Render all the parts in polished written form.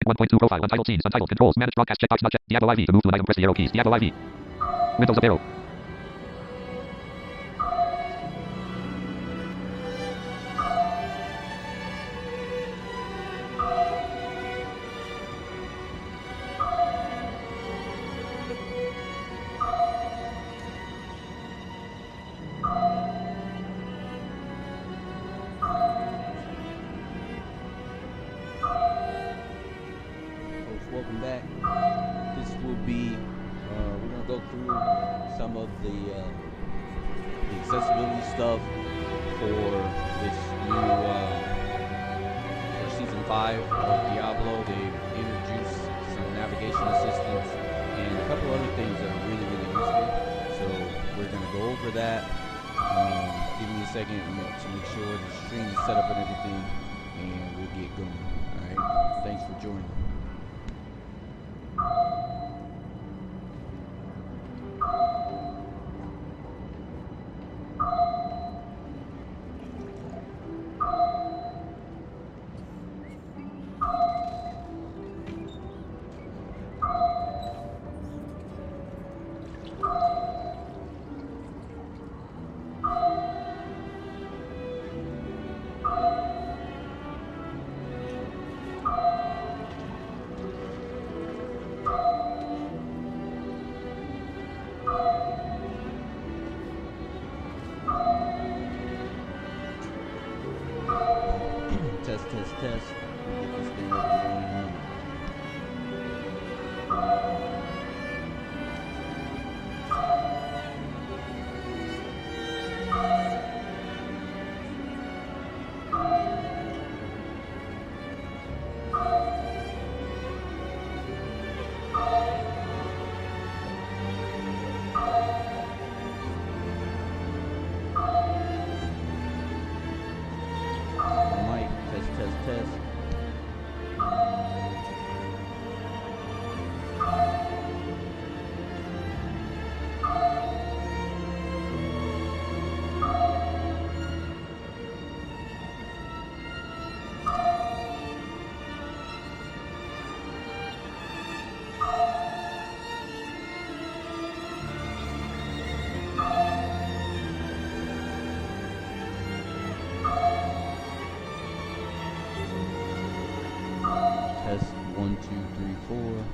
1.2 profile. Untitled scenes. Untitled controls. Manage broadcast checkbox not checked. Diablo IV. To move to an item, press the arrow keys. Diablo IV. Windows up arrow. Welcome back. This will be, we're going to go through some of the accessibility stuff for this new, for Season 5 of Diablo. They've introduced some navigation assistance and a couple other things that are really, really useful. So we're going to go over that. Give me a second to make sure the stream is set up and everything, and we'll get going. All right. Thanks for joining. Test. We'll get this thing up and running. Test. Test 1, 2, 3, 4.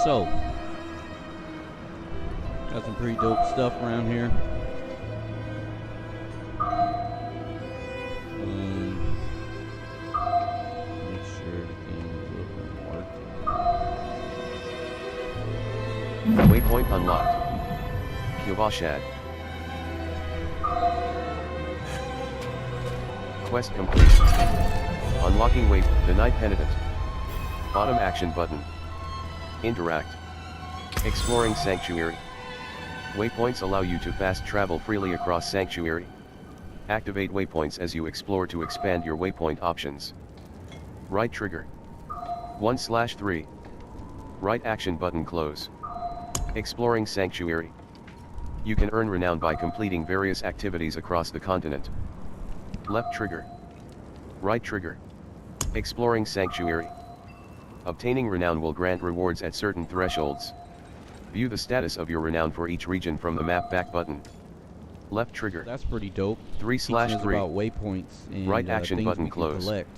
So, got some pretty dope stuff around here. Make sure everything's working. Waypoint unlocked. B.O.G. Quest complete. Unlocking the Night Penitent. Bottom action button. Interact. Exploring Sanctuary. Waypoints allow you to fast travel freely across Sanctuary. Activate waypoints as you explore to expand your waypoint options. Right trigger. 1/3. Right action button close. Exploring Sanctuary. You can earn renown by completing various activities across the continent. Left trigger. Right trigger. Exploring Sanctuary. Obtaining renown will grant rewards at certain thresholds. View the status of your renown for each region from the map back button. Left trigger. That's pretty dope. 3/3. About waypoints and right action button close. Collect.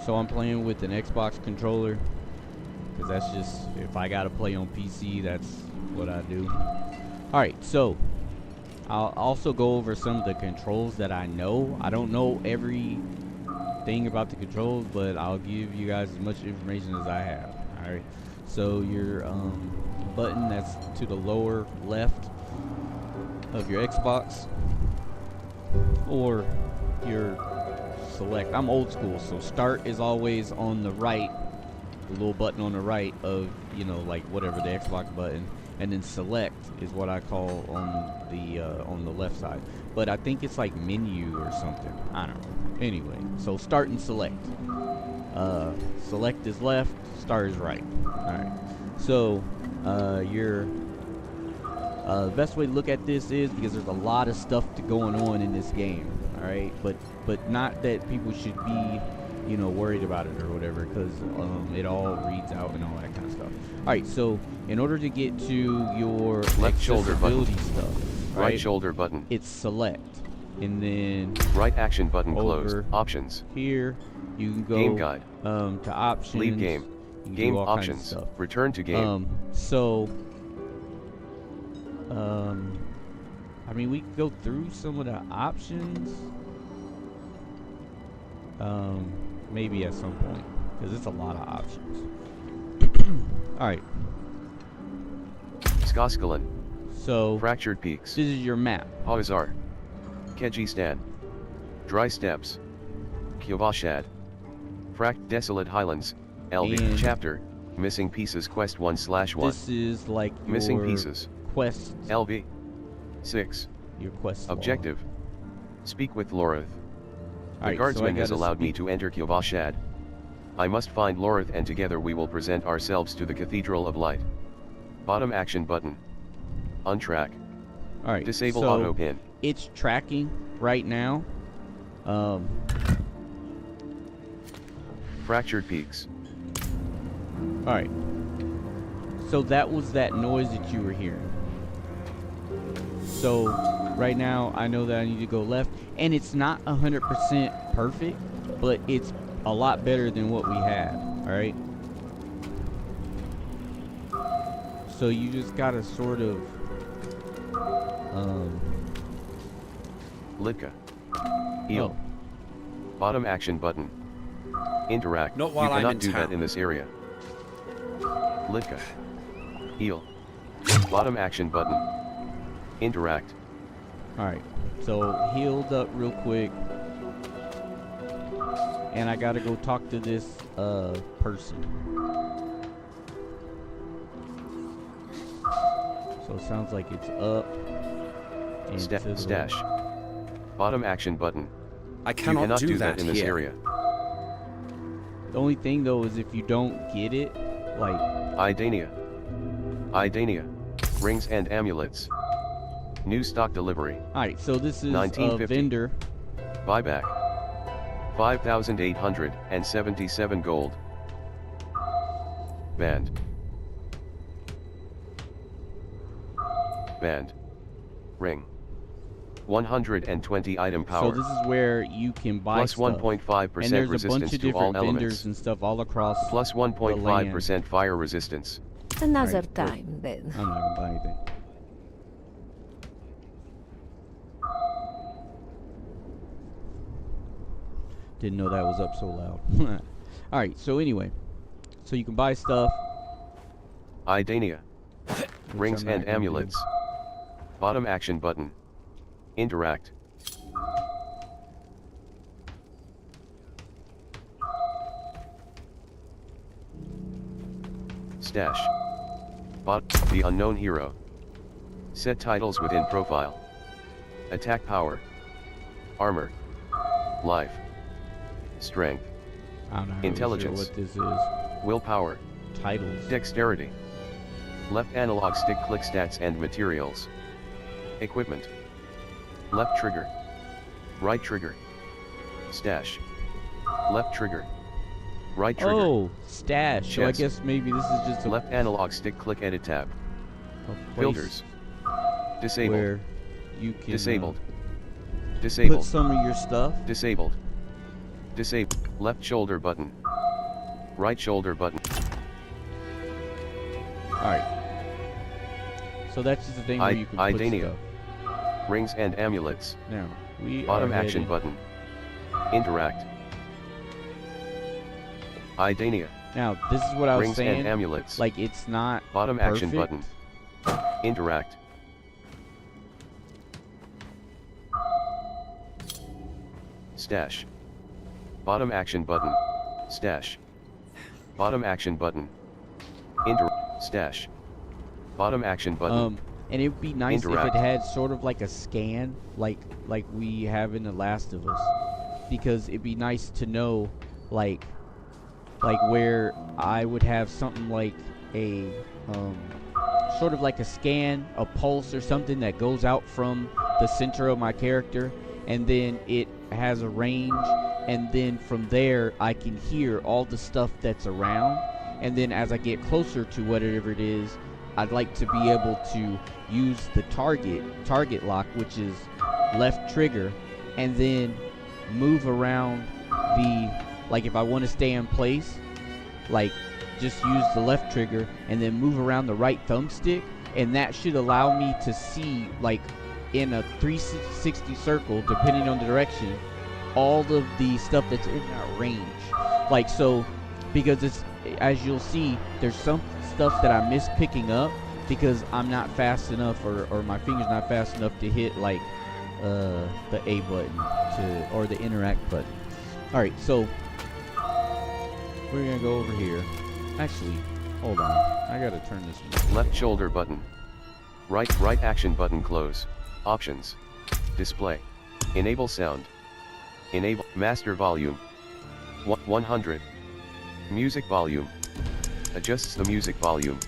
So I'm playing with an Xbox controller, because that's just, if I gotta play on PC, that's what I do. Alright, so I'll also go over some of the controls that I know. I don't know everything about the controls, but I'll give you guys as much information as I have. Alright, so your button that's to the lower left of your Xbox, or your select. I'm old school, so start is always on the right, the little button on the right of, you know, like whatever, the Xbox button, and then select is what I call on the left side. But I think it's like menu or something. I don't know. Anyway, so start and select. Select is left, start is right. Alright. So the best way to look at this is, because there's a lot of stuff going on in this game. Alright, but not that people should be, you know, worried about it or whatever, because it all reads out and all that kind of stuff. Alright, so in order to get to your left shoulder button, stuff, right shoulder button, it's select, and then right action button over closed, options. Here you can go game guide, to options, leave game, game options, return to game. I mean, we can go through some of the options, maybe at some point, because it's a lot of options. Alright. Skoskalan. So, fractured peaks. This is your map. Hawazar. Kyrgyzstan. Dry steppes. Kyavashad. Desolate highlands. LV. And chapter. Missing pieces quest 1/1. This is like your missing pieces. Quest. LV. 6. Your quest. Objective. Log. Speak with Lorith. The Right, guardsman so has allowed me to enter Kyavashad. I must find Lorith, and together we will present ourselves to the Cathedral of Light. Bottom action button. Untrack. Alright. Disable so auto pin. It's tracking right now. Fractured peaks. Alright. So that was that noise that you were hearing. So right now I know that I need to go left, and it's not 100% perfect, but it's a lot better than what we had. Alright. So you just gotta sort of Litka. Heal. Bottom action button. Interact. Not while you I'm cannot in do town. that in this area. Litka. Heal. Bottom action button. Interact. Alright, so healed up real quick. And I gotta go talk to this person. So it sounds like it's up. And to the Stash. Bottom action button. I You cannot cannot do that in this here. area. The only thing though is if you don't get it, like Idania. Idania. Rings and amulets. New stock delivery. alright, so this is a 1950. vendor. Buyback. 5,877 gold. Band. Band. Ring. 120 item power. So this is where you can buy Plus stuff. 1.5% And there's a resistance bunch of to all different vendors elements. and stuff all across. Plus 1.5% fire resistance. Another Alright, cool. time then. I'm not gonna buy anything. Didn't know that was up so loud. Alright, so anyway. So you can buy stuff. Idania. Rings I'm not and gonna do. amulets. Bottom action button. Interact. Stash. The unknown hero. Set titles within profile. Attack power. Armor. Life. Strength. I'm not really Intelligence. sure what this is. Willpower. Titles. Dexterity. Left analog stick click stats and materials. Equipment. Left trigger. Right trigger. Stash. Left trigger. Right trigger. Oh, stash. So I Chest. guess maybe this is just a Left analog stick click edit tab. place Filters. Disabled. where you can Disabled. put Disabled. some of your stuff. Disabled. Disable. Left shoulder button. Right shoulder button. Alright. So that's just the thing where you can put Idania. stuff. Rings and amulets. Now, we Bottom are action heading- button. Interact. Idania. Now, this is what I was Rings saying. and amulets. Like, it's not Bottom perfect. action button. Interact. Stash. Bottom action button. Stash. Bottom action button. Stash. Bottom action button. And it would be nice Interact. if it had sort of like a scan, like we have in The Last of Us, because it'd be nice to know, like where I would have something like a sort of like a scan, a pulse or something that goes out from the center of my character, and then it has a range, and then from there I can hear all the stuff that's around, and then as I get closer to whatever it is, I'd like to be able to use the target lock, which is left trigger, and then move around the, like if I want to stay in place, like just use the left trigger and then move around the right thumbstick, and that should allow me to see, like in a 360 circle, depending on the direction, all of the stuff that's in that range. Like, so, because it's, as you'll see, there's some stuff that I miss picking up because I'm not fast enough, or my finger's not fast enough to hit like the A button or the interact button. Alright, so we're gonna go over here. Actually, hold on, I gotta turn this one. Left shoulder button. Right action button close. Options. Display. Enable sound. Enable master volume. 100. Music volume. Adjusts the music volume.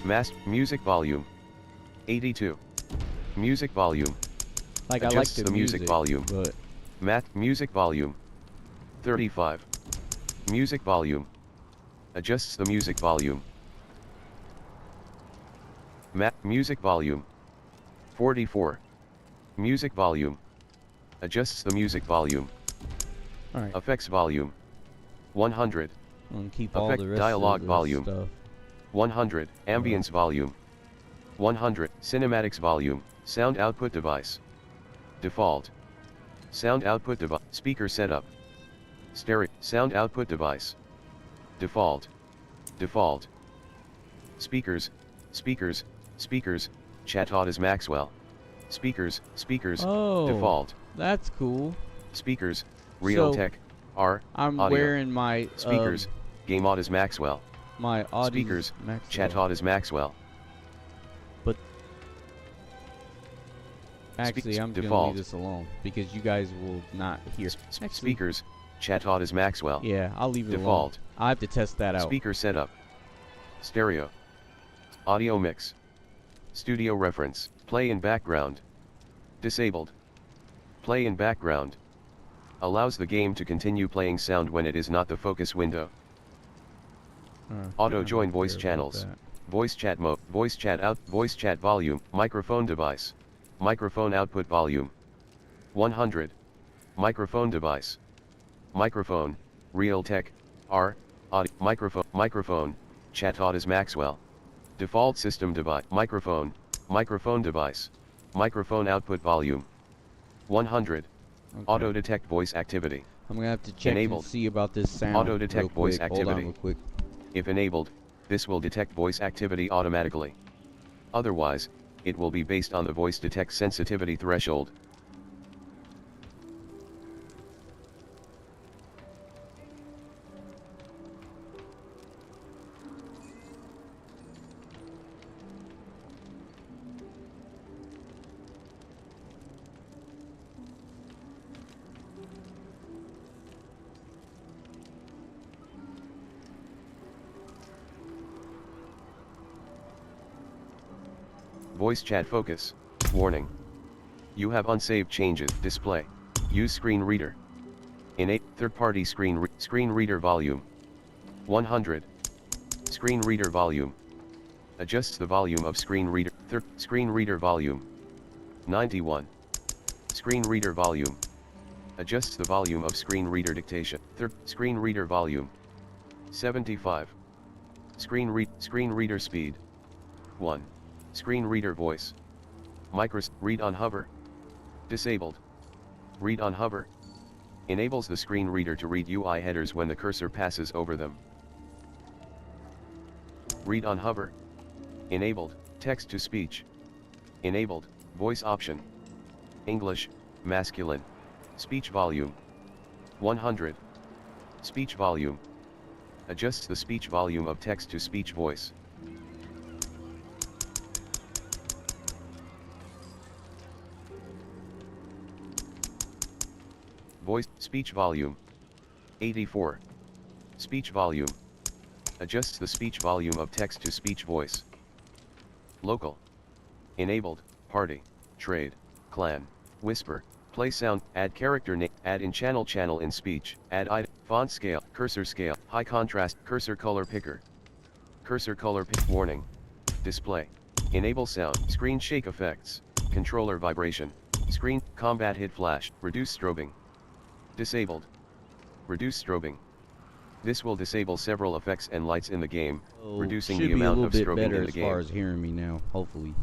Alright. Music volume. 82. Music volume. Like, I like Adjusts the music volume. but Music volume. 35. Music volume. Adjusts the music volume. Music volume. 44. Music volume. Adjusts the music volume. alright. Effects volume. 100. I'm gonna keep all Effect the rest dialogue of the volume. stuff. 100. Ambience volume. 100. Cinematics volume. Sound output device. Default. Sound output device. Speaker setup. Stereo. Sound output device. Default. Default. Speakers. Speakers. Speakers. Chatod is Maxwell. Speakers. Speakers. Oh, Default. that's cool. Speakers. Realtek. R. I'm Audio. wearing my Speakers. Game Aud is Maxwell. my audio Speakers. Chatod is Maxwell. But actually, I'm gonna default. leave this alone because you guys will not hear. Actually, Speakers. Chatod is Maxwell. yeah, I'll leave it alone. Default. I have to test that out. Speaker setup. Stereo. Audio mix. Studio reference. Play in background. Disabled. Play in background. Allows the game to continue playing sound when it is not the focus window. Auto join voice channels. Voice chat mode. Voice chat out. Voice chat volume. Microphone device. Microphone output volume. 100. Microphone device. Microphone. Realtek. R. Audio. Microphone. Chatod is Maxwell. Default system device. Microphone. Microphone device. Microphone output volume. 100. Okay. Auto detect voice activity. I'm gonna have to check Enabled. and see about this sound. Auto detect real voice quick. Hold on activity. real quick. If enabled, this will detect voice activity automatically. Otherwise, it will be based on the voice detect sensitivity threshold. Voice chat focus. Warning. You have unsaved changes. Display. Use screen reader. Innate third-party screen reader volume. 100. Screen reader volume. Adjusts the volume of screen reader. Screen reader volume. 91. Screen reader volume. Adjusts the volume of screen reader dictation. Screen reader volume. 75. Screen reader speed. 1. Screen reader voice. Read on hover. Disabled. Read on hover. Enables the screen reader to read UI headers when the cursor passes over them. Read on hover. Enabled. Text to speech. Enabled. Voice option. English, masculine. Speech volume. 100. Speech volume. Adjusts the speech volume of text to speech voice. Voice, speech volume. 84. Speech volume. Adjusts the speech volume of text to speech voice. Local. Enabled, party, trade, clan, whisper, play sound, add character name, add in channel in speech, add item, font scale, cursor scale, high contrast, cursor color picker. Cursor color pick, warning. Display. Enable sound, screen shake effects, controller vibration, screen, combat hit flash, reduce strobing. Disabled. Reduce strobing. This will disable several effects and lights in the game, reducing the amount of strobing in the game. Should be a little bit better as far as hearing me now, hopefully.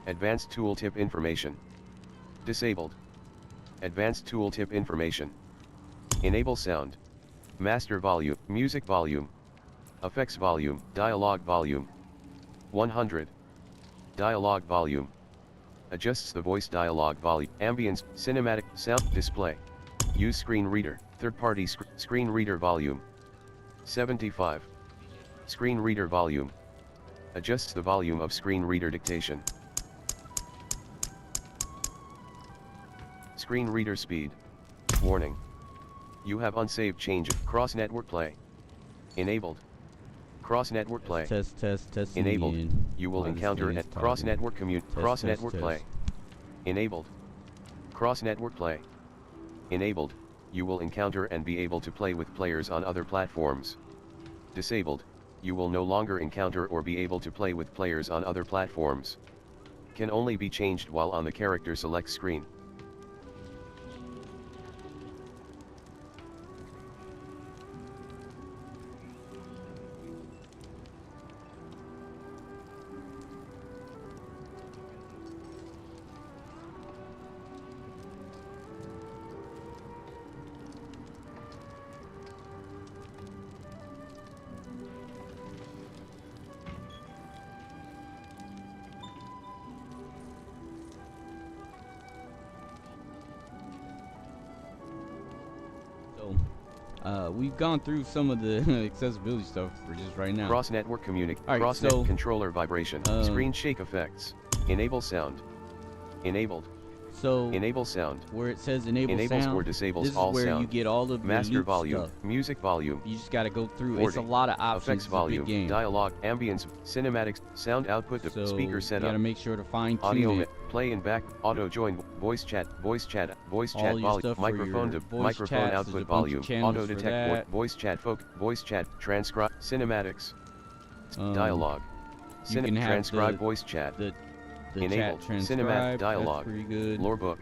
Advanced tooltip information. Disabled. Advanced tooltip information. Enable sound. Master volume, music volume. Effects volume, dialogue volume. 100. Dialogue volume. Adjusts the voice dialogue volume. Ambience, cinematic, sound, display. Use screen reader, third-party screen reader volume. 75. Screen reader volume. Adjusts the volume of screen reader dictation. Screen reader speed. Warning. You have unsaved change. Cross-network play. Enabled. Cross-network play. Test. Enabled. You will encounter at cross-network cross-network play. Enabled. Cross-network play. Enabled. You will encounter and be able to play with players on other platforms. Disabled. You will no longer encounter or be able to play with players on other platforms. Can only be changed while on the character select screen. We've gone through some of the accessibility stuff for just right now. Cross-network Alright, cross-net so, controller vibration, screen shake effects, enable sound, enabled, So enable sound, where it says enable enables sound, or disables this is all where sound, you get all of master your loop volume, stuff. music volume, You just got to go through. 40, It's a lot of options. effects It's volume, a big game. dialogue, ambience, cinematics, sound output, So speaker you setup, gotta make sure to fine audio tune it. play and back, auto join, voice chat All your volume, stuff for microphone your to voice microphone chats, there's a output bunch of volume, channels auto for detect that. voice chat, transcribe, cinematics, dialogue, You can have transcribe the- voice chat, The enable, chat cinematic transcribe, dialogue, that's pretty good. lorebook,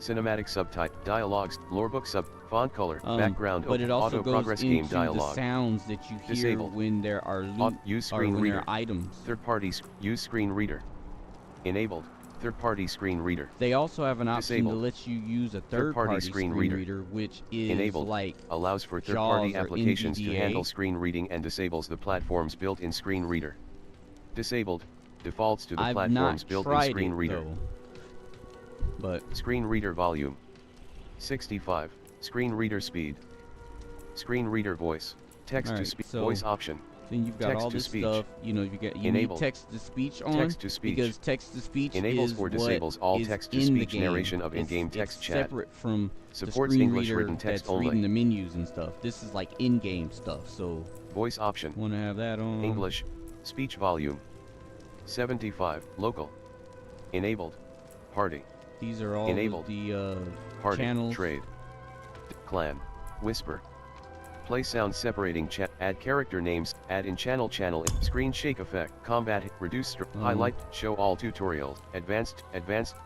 cinematic subtype, dialogues, lorebook font color, background, but it also auto goes progress game into dialogue, the sounds that you hear Disabled. when there are loop use or screen when reader, there are items. third party, use screen reader, enabled, third party screen reader, They also have an option Disabled. to let you use a Third-party third-party screen screen reader. reader, which is enabled, like allows for third-party JAWS or applications to NVDA. handle screen reading and disables the platform's built-in screen reader. Disabled, defaults to the I've platform's not built-in tried screen it reader. though. But Screen reader volume. 65. Screen reader speed. Screen reader voice. Text to Alright, speech. so Voice option. then you've got Text all to this speech. stuff. You know, you Enabled. need text to speech on. Text to speech. Because text to speech Enables is or disables what all is text to in the speech game. narration of in-game text it's chat. separate from Supports the screen English reader written text that's only. reading the menus and stuff. This is like in-game stuff. So Voice option. want to have that on. English. Speech volume. 75. Local. Enabled. Party. These are all Enabled. the Party. channels. Trade. Clan. Whisper. Play sound separating chat. Add character names. Add in channel. Screen shake effect. Combat. Reduce. Highlight. Show all tutorials. Advanced.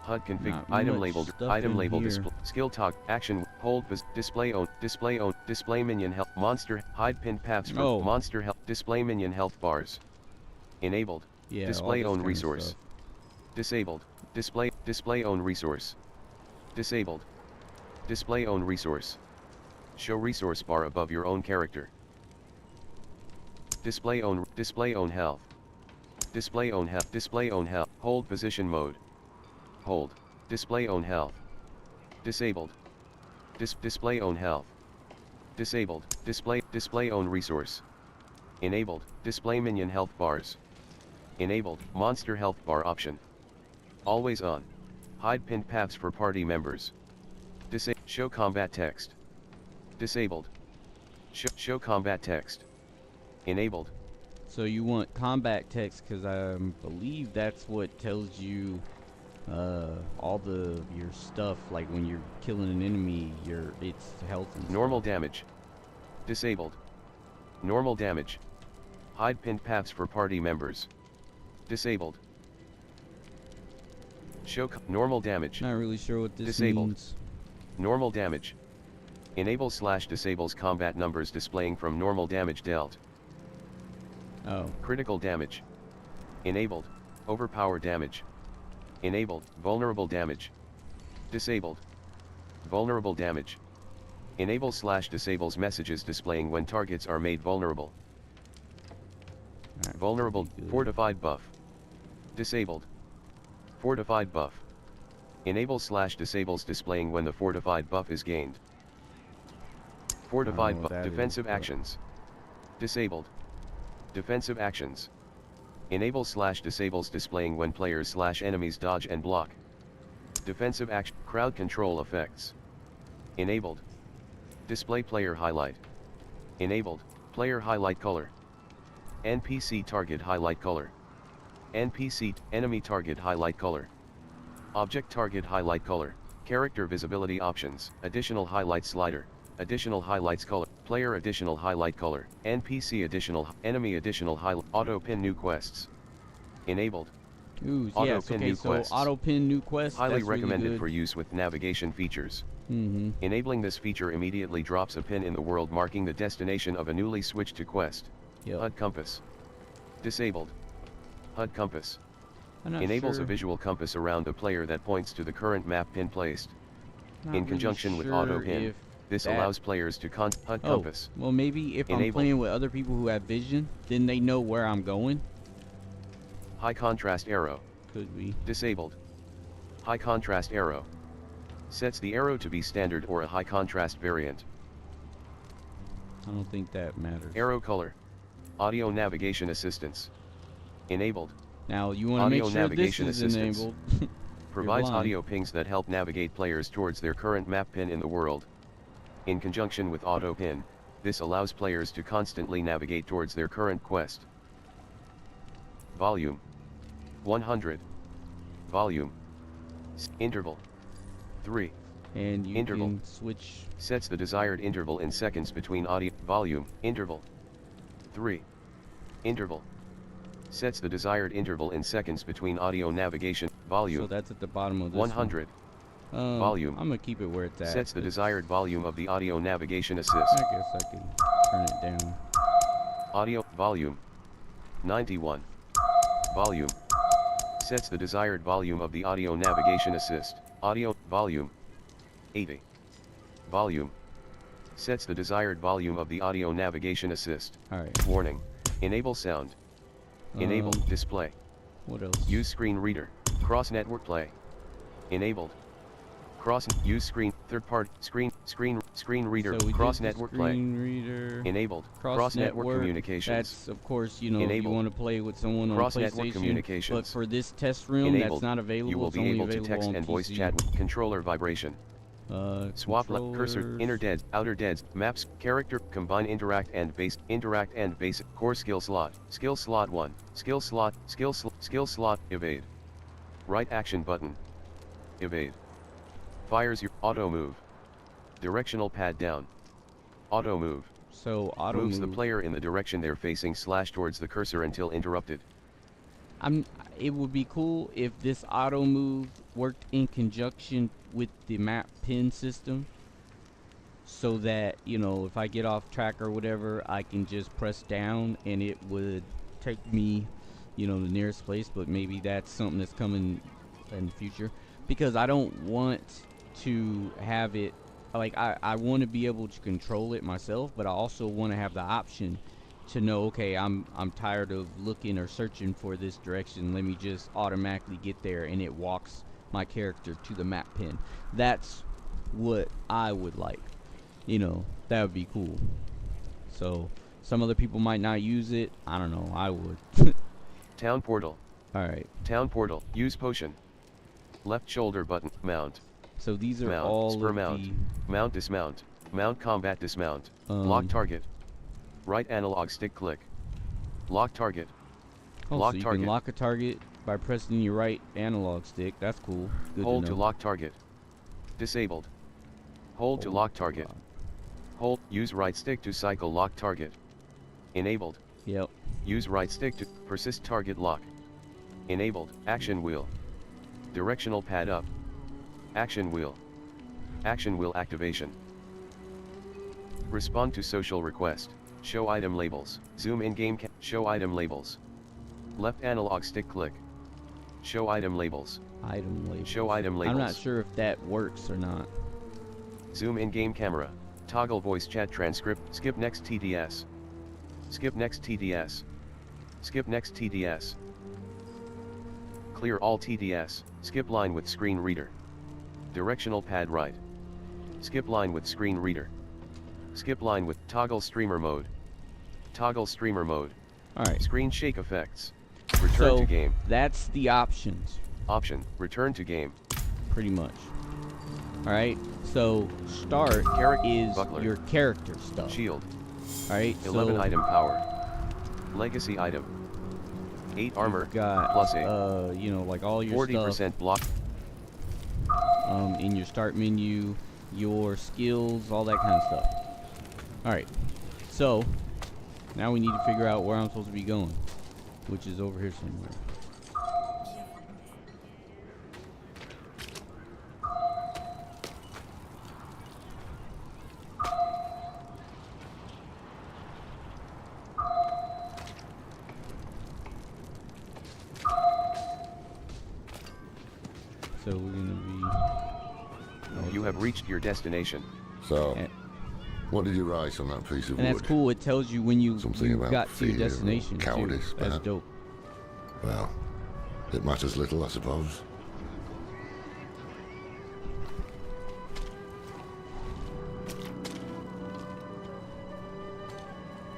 HUD config. Not Item much labeled. stuff Item in labeled. here. Skill talk. Action. Hold. Display on. Display minion health. Monster. Hide pin paths from Oh. monster health. Display minion health bars. Enabled. Yeah. Display all this own kind of resource. stuff. Disabled. Display own resource. Disabled. Display own resource. Show resource bar above your own character. Display own health. Display own health. Hold position mode. Hold. Display own health. Disabled. Display own health. Disabled. Display own resource. Enabled. Display minion health bars. Enabled. Monster health bar option. Always on. Hide pinned paths for party members. Show combat text. Disabled. Show combat text. Enabled. So you want combat text because I believe that's what tells you all your stuff, like when you're killing an enemy, its health and Normal stuff. damage. Disabled. Normal damage. Hide pinned paths for party members. Disabled. Show normal damage. Not really sure what this Disabled. means. Normal damage. Enable/disables combat numbers displaying from normal damage dealt. Oh. Critical damage. Enabled. Overpower damage. Enabled. Vulnerable damage. Disabled. Vulnerable damage. Enable/disables messages displaying when targets are made vulnerable. Alright, Vulnerable. pretty good. Fortified buff. Disabled. Fortified buff. Enable/disables displaying when the fortified buff is gained. Fortified what buff. that Defensive is, but- actions. Disabled. Defensive actions. Enable/disables displaying when players/enemies dodge and block. Defensive action. Crowd control effects. Enabled. Display player highlight. Enabled. Player highlight color. NPC target highlight color. NPC enemy target highlight color. Object target highlight color. Character visibility options. Additional highlight slider. Additional highlights color. Player additional highlight color. NPC additional. Enemy additional highlight. Auto pin new quests. Enabled. Ooh, Auto yes, pin okay, new so quests. auto pin new quests. Highly that's recommended really for use with navigation features. Mm-hmm. Enabling this feature immediately drops a pin in the world marking the destination of a newly switched to quest. Yep. HUD compass. Disabled. HUD compass. I'm not Enables sure, a visual compass around a player that points to the current map pin placed. not In really conjunction with sure auto pin, if this that- allows players to HUD Oh, compass. well, maybe if I'm Enabled. playing with other people who have vision, then they know where I'm going. High contrast arrow. Could be. Disabled. High contrast arrow. Sets the arrow to be standard or a high contrast variant. I don't think that matters. Arrow color. Audio navigation assistance. Enabled. Now you want to Audio make sure this navigation is assistance. enabled. Provides blind. audio pings that help navigate players towards their current map pin in the world. In conjunction with auto pin, this allows players to constantly navigate towards their current quest. Volume. 100. Volume. Interval. 3. And you Interval. can switch. Sets the desired interval in seconds between audio. Volume. Interval. 3. Interval. Sets the desired interval in seconds between audio navigation. Volume. So that's at the bottom of this 100. one. Volume. I'm gonna keep it where it's at. Sets the It's- desired volume of the audio navigation assist. I guess I can turn it down. Audio volume 91. Volume sets the desired volume of the audio navigation assist. Audio volume 80. Volume sets the desired volume of the audio navigation assist. All right. Warning. Enable sound. Enable Um, display. What else? Use screen reader. Cross network play. Enabled. Use screen third part screen Screen reader. So we Cross did the network play. screen reader. Enabled. Cross network network communications. That's of course, you know, if you Enabled. want to play with someone on Cross network PlayStation. communications. But for this test room, Enabled. that's not available. You will it's be only able to available text on and voice PC. chat with controller vibration. Swap cursor, inner dead, outer deads, maps, character, combine interact and basic, core skill slot 1, skill slot, evade. Right action button. Evade. Fires your auto move. Directional pad down. Auto move. So auto moves move. the player in the direction they're facing / towards the cursor until interrupted. It would be cool if this auto move worked in conjunction with the map pin system, so that, you know, if I get off track or whatever, I can just press down and it would take me, you know, the nearest place. But maybe that's something that's coming in the future, because I don't want to have it like, I want to be able to control it myself, but I also want to have the option to know, okay, I'm tired of looking or searching for this direction, let me just automatically get there and it walks my character to the map pin. That's what I would like, you know. That would be cool. So some other people might not use it, I don't know, I would. Town portal. Alright, Town portal. Use potion. Left shoulder button. Mount. so these are Mount. all Spur of mount. the Mount dismount. Mount combat dismount. Lock target. Right analog stick click. Lock target. so you can lock a target by pressing your right analog stick. That's cool. Good Hold to to know. lock target. Disabled. Hold to lock target. Hold. Use right stick to cycle lock target. Enabled. Yep. Use right stick to persist target lock. Enabled. Action wheel. Directional pad up. Action wheel. Action wheel activation. Respond to social request. Show item labels. Zoom in game. Show item labels. Left analog stick click. Show item labels. Item labels. Show item labels. I'm not sure if that works or not. Zoom in game camera. Toggle voice chat transcript. Skip next TDS. Skip next TDS. Skip next TDS. Clear all TDS. Skip line with screen reader. Directional pad right. Skip line with screen reader. Skip line with toggle streamer mode. Toggle streamer mode. Alright. Screen shake effects. Return to game. That's the options. Option. Return to game. Pretty much. Alright. So start is buckler. your character stuff. Shield. Alright. 11 so item power. Legacy item. 8 armor. got plus 8. you know, like all your 40% stuff block. in your start menu, your skills, all that kind of stuff. Alright, so now we need to figure out where I'm supposed to be going, which is over here somewhere. So we're gonna be. You have reached your destination. So, what did you write on that piece of wood? And that's cool. It tells you when you Something about got to your fear or destination. cowardice, Too. That's perhaps? dope. Well, it matters little, I suppose.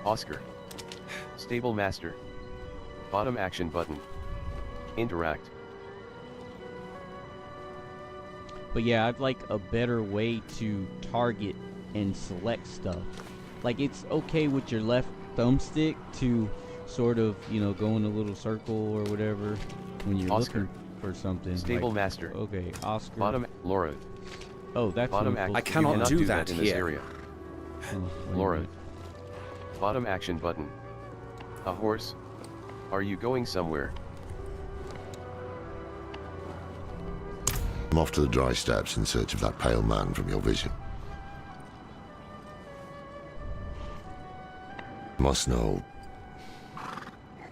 Oscar. Stable master. Bottom action button. Interact. But yeah, I'd like a better way to target and select stuff. Like, it's okay with your left thumbstick to sort of, you know, go in a little circle or whatever when you're Oscar. looking for something. Stable like, master. Okay, Oscar. Bottom. Laura. Oh, that's Bottom what I'm action. I cannot do do that that in this here. area. supposed to- oh, wait a Laura. minute. Bottom action button. A horse. Are you going somewhere? I'm off to the dry steps in search of that pale man from your vision. Must know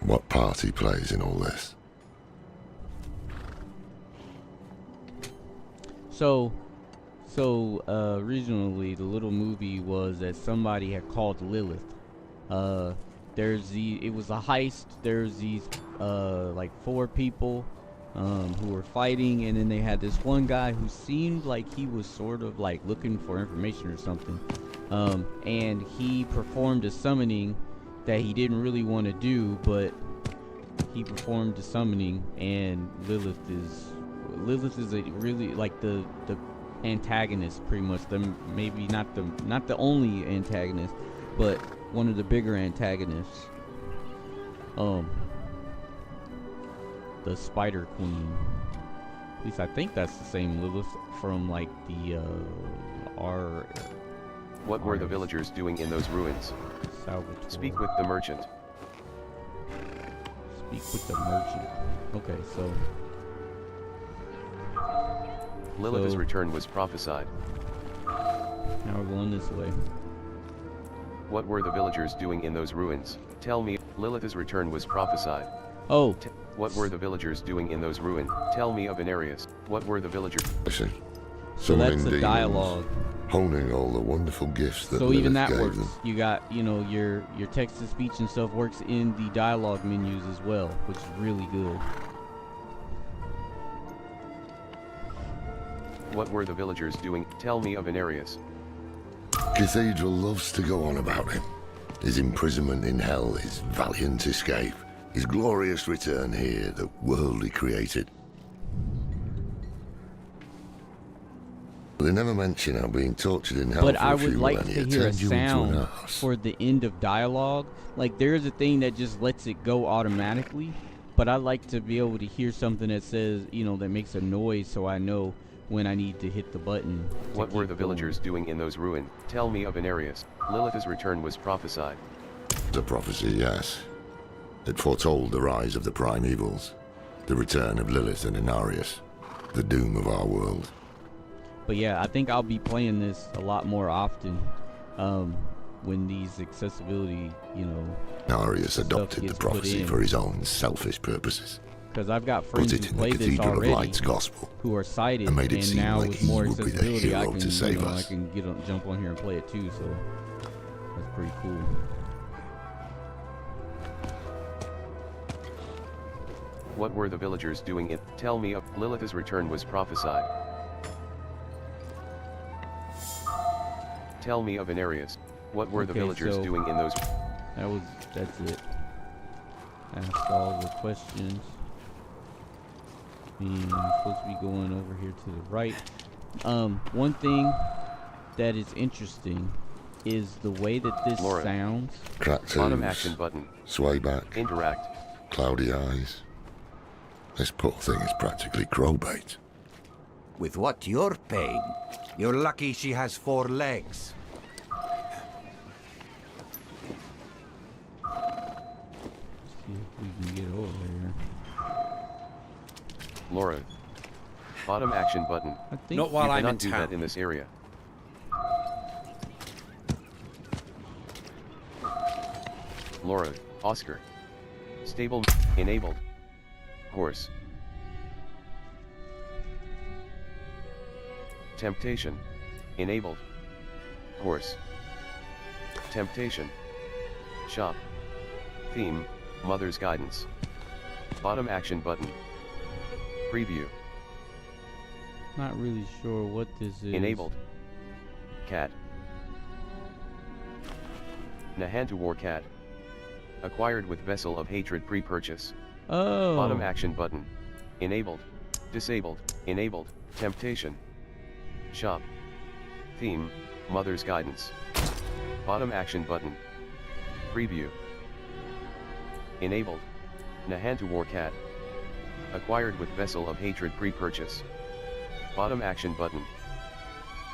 what part he plays in all this. So originally the little movie was that somebody had called Lilith. It was a heist. There's these like 4 people who were fighting, and then they had this one guy who seemed like he was sort of like looking for information or something, and he performed a summoning that he didn't really want to do, but he performed the summoning, and Lilith is a really like the antagonist, pretty much. Maybe not the only antagonist, but one of the bigger antagonists. The Spider Queen. At least I think that's the same Lilith from like the R. What were the villagers doing in those ruins? Salvatore. Speak with the merchant. Speak with the merchant. Okay, so Lilith's return was prophesied. now we're going this way. What were the villagers doing in those ruins? Tell me. Lilith's return was prophesied. Oh, What were the villagers doing in those ruins? Tell me of Anarius. What were the villagers? Listen, so that's summoning a demons, dialogue. honing all the wonderful gifts that So Lilith even that gave works. them. You got, your text to speech and stuff works in the dialogue menus as well, which is really good. What were the villagers doing? Tell me of Anarius. Cathedral loves to go on about him. His imprisonment in hell, his valiant escape, his glorious return here, the world he created. They never mention how being tortured in hell But for I a would few like to millennia hear a turned you into an sound arse. for the end of dialogue. Like, there's a thing that just lets it go automatically, but I like to be able to hear something that says, that makes a noise, so I know when I need to hit the button. What were the villagers doing in those ruins? Tell me of Anarius. Lilith's return was prophesied. The prophecy, yes. It foretold the rise of the prime evils, the return of Lilith and Anarius, the doom of our world. But yeah, I think I'll be playing this a lot more often when these accessibility, Anarius adopted the gets put prophecy in. for his own selfish purposes. because I've got Put friends it who in the play this Cathedral of already Light's gospel. who are sighted, and made it and seem now like with he more would be the accessibility, I hero can, to save I us. can jump on here and play it too. So that's pretty cool. What were the villagers doing in? Tell me of Lilith's return was prophesied. Tell me of Anarius. What were the Okay, villagers so- doing in those? That's it. Asked all the questions. And I'm supposed to be going over here to the right. One thing that is interesting is the way that this Laura. sounds. Cracked Bottom hooves, action button. sway back, Interact. cloudy eyes. This poor thing is practically crowbait. With what you're paying, you're lucky she has 4 legs. See if we can get over here. Laura. Bottom action button. I think Not while You I'm cannot in do town. that in this area. Laura. Oscar. Stable. Enabled. Horse. Temptation. Enabled. Horse. Temptation. Shop. Theme. Mother's guidance. Bottom action button. Preview. not really sure what this is. Enabled. Cat. Nahantu War Cat. Acquired with Vessel of Hatred pre-purchase. Oh. Bottom action button. Enabled. Disabled. Enabled. Temptation. Shop. Theme. Mother's guidance. Bottom action button. Preview. Enabled. Nahantu War Cat. Acquired with Vessel of Hatred pre-purchase. Bottom action button.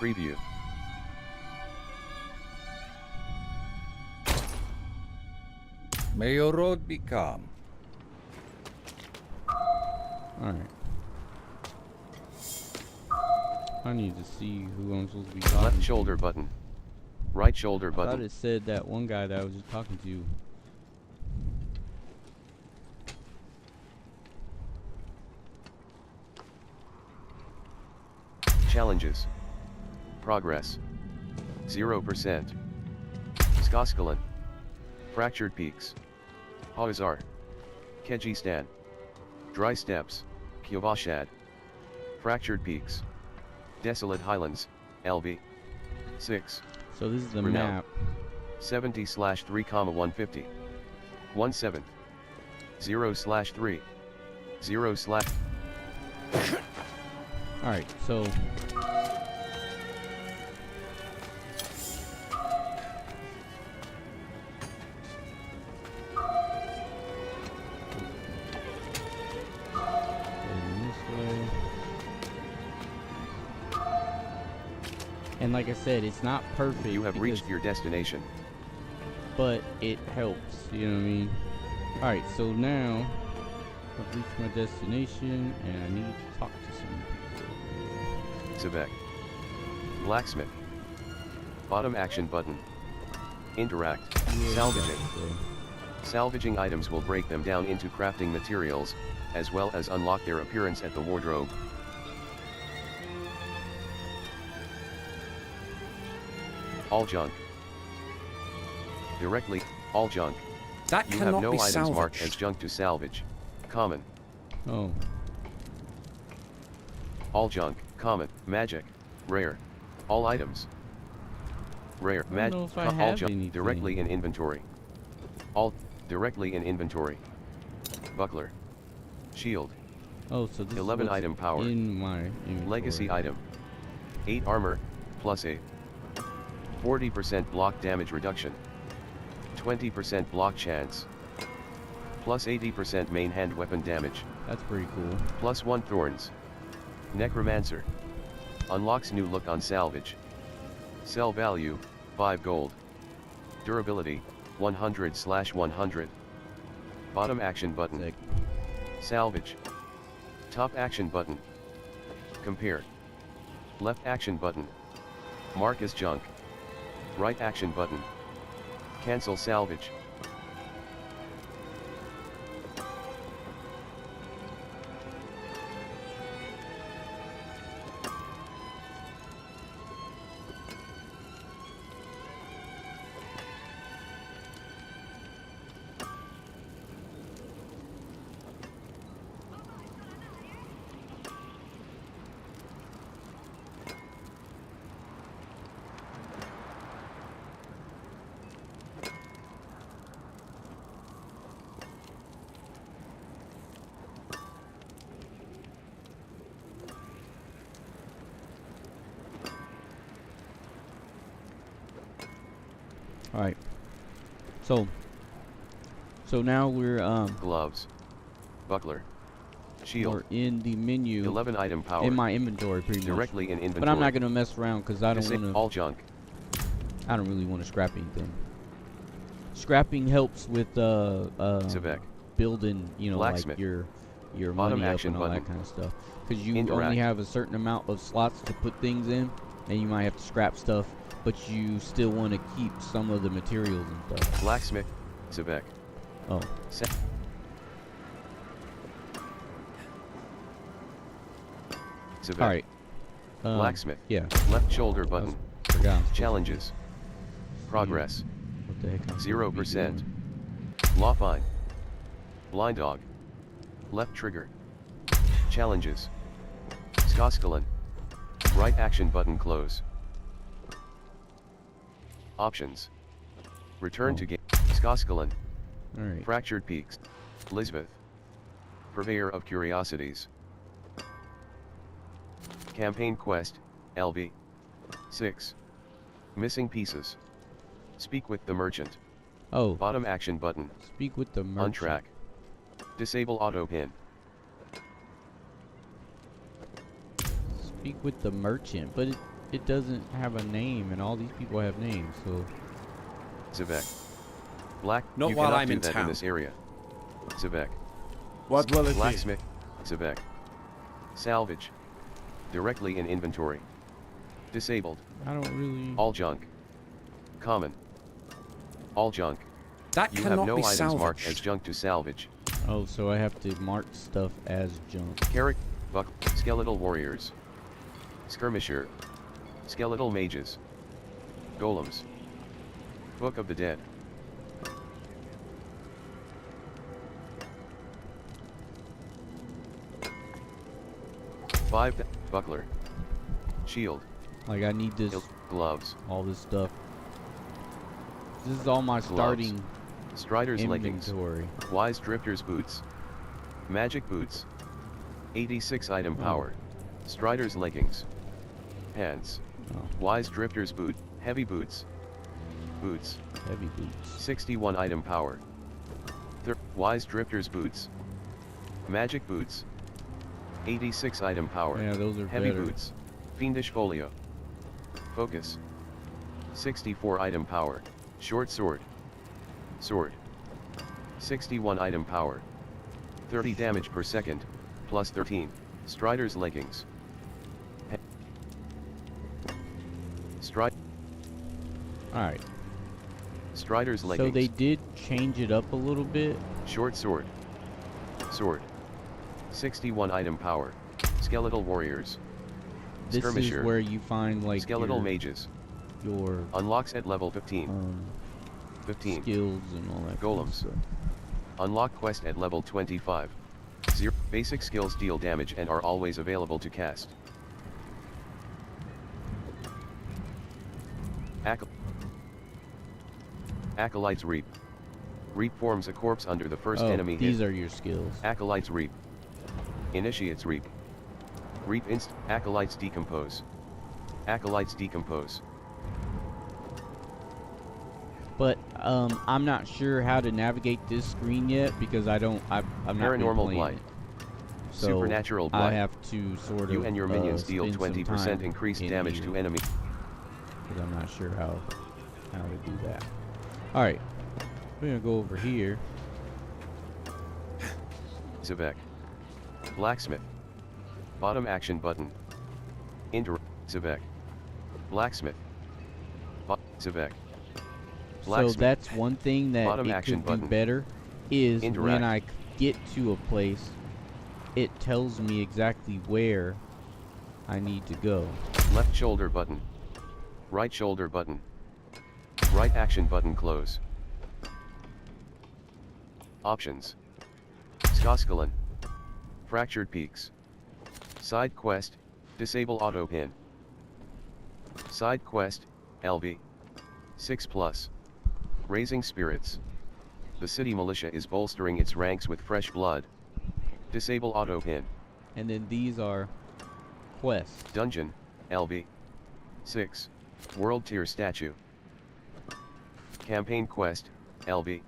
Preview. May your road be calm. Alright. I need to see who I'm supposed to be talking Left to. shoulder button. Right shoulder I thought button. it said that one guy that I was just talking to. Challenges. Progress. 0%. Skoskalan. Fractured Peaks. Hawazar. Kejistan. Dry Steps. Kyovashad. Fractured Peaks. Desolate Highlands, LV. 6. So this is the Renown. map. 70/3,150. 17. 0/3. 0/. All right, so going this way. And like I said, it's not perfect. You have reached because- your destination. but it helps, you know what I mean? Alright, so now I've reached my destination and I need to talk to some people. Zebek. Blacksmith. Bottom action button. Interact. Yeah, Salvaging. so- Salvaging items will break them down into crafting materials, as well as unlock their appearance at the wardrobe. All junk. Directly, all junk. That You have cannot no be items marked as salvaged. junk to salvage. Common. Oh, All junk, common, magic, rare. All items. Rare, I don't know if I all have junk, anything. directly in inventory. All, directly in inventory. Buckler. Shield. oh, so this 11 is what's item power. in my inventory. Legacy item. 8 armor, plus 8. 40% block damage reduction. 20% block chance. Plus 80% main hand weapon damage. That's pretty cool. Plus 1 thorns. Necromancer. Unlocks new look on salvage. Sell value, 5 gold. Durability, 100/100. Bottom action button. Sick. Salvage. Top action button. Compare. Left action button. Mark as junk. Right action button. Cancel salvage. All right. So now we're Gloves. Buckler. Shield. we're in the menu 11 item power. in my inventory pretty much. Directly in inventory. But I'm not gonna mess around because I don't Disable want to. all junk. I don't really want to scrap anything. Scrapping helps with Zebek. building, you know, like Blacksmith. your Bottom money up action and all that button. kind of stuff. Because you Interact. only have a certain amount of slots to put things in, and you might have to scrap stuff, but you still want to keep some of the materials and stuff. Blacksmith. Zebek. Oh, Set. Zebek. all right. Blacksmith. Yeah. Left shoulder button. Forgot. I'm supposed to- Challenges. Progress. What the heck? I'm supposed to be 0%. doing. Lawfine. Blind dog. Left trigger. Challenges. Skoskalan. Right action button close. Options. Return to game. Skoskalan. All right. Fractured Peaks. Lisbeth. Purveyor of Curiosities. Campaign Quest, LV. 6. Missing Pieces. Speak with the merchant. Oh, Bottom action button. speak with the merchant. Untrack. Disable auto pin. Speak with the merchant, but it doesn't have a name, and all these people have names, so Zebek. Black. Not you while cannot I'm do in that town. in this area. Zebek. What will it be? Blacksmith. Zebek. Salvage. Directly in inventory. Disabled. I don't really. All junk. Common. All junk. That You have cannot no be items marked as salvaged. junk to salvage. Oh, so I have to mark stuff as junk. Carrick. Buck. Skeletal warriors. Skirmisher. Skeletal mages. Golems. Book of the Dead. 5. Buckler. Shield. Like I need this, Gloves. all this stuff. This is all my starting Strider's leggings. inventory. Wise Drifter's boots. Magic boots. 86 item power. Strider's leggings. Pants. Oh, Wise Drifter's boot. Heavy boots. Boots. heavy boots. 61 item power. Wise Drifter's boots. Magic boots. 86 item power. Yeah, those are Heavy better. boots. Fiendish folio. Focus. 64 item power. Short sword. Sword. 61 item power. 30 damage per second, plus 13. Strider's leggings. Stride. Alright. Strider's leggings. So they did change it up a little bit. Short sword. Sword. 61 item power. Skeletal warriors. This Skirmisher. is where you find like Skeletal mages. your Unlocks at level 15. 15. skills and all that. kind of Golems. stuff. Unlock quest at level 25. Basic skills deal damage and are always available to cast. Acolytes Reap. Reap forms a corpse under the first enemy hit. These are your skills. Acolytes Reap. Initiates Reap. Reap Acolytes Decompose. Acolytes Decompose. But I'm not sure how to navigate this screen yet because I'm not Paranormal playing Blight. it. So Supernatural Blight. I have to sort of You and your minions deal spend some 20% time increased in damage here, to enemy. because I'm not sure how to do that. All right, we're gonna go over here. Zivek. Blacksmith. Bottom action button. Zivek. Blacksmith. Zivek. So Blacksmith. that's one thing that Bottom it action could do button. better is when Interact. I get to a place, it tells me exactly where I need to go. Left shoulder button. Right shoulder button. Right action button close. Options. Skoskalin. Fractured Peaks. Side quest, disable auto pin. Side quest, LV. 6+. Raising Spirits. The city militia is bolstering its ranks with fresh blood. Disable auto pin. And then these are quests. Dungeon, LV. 6. World tier statue. Campaign quest, LV.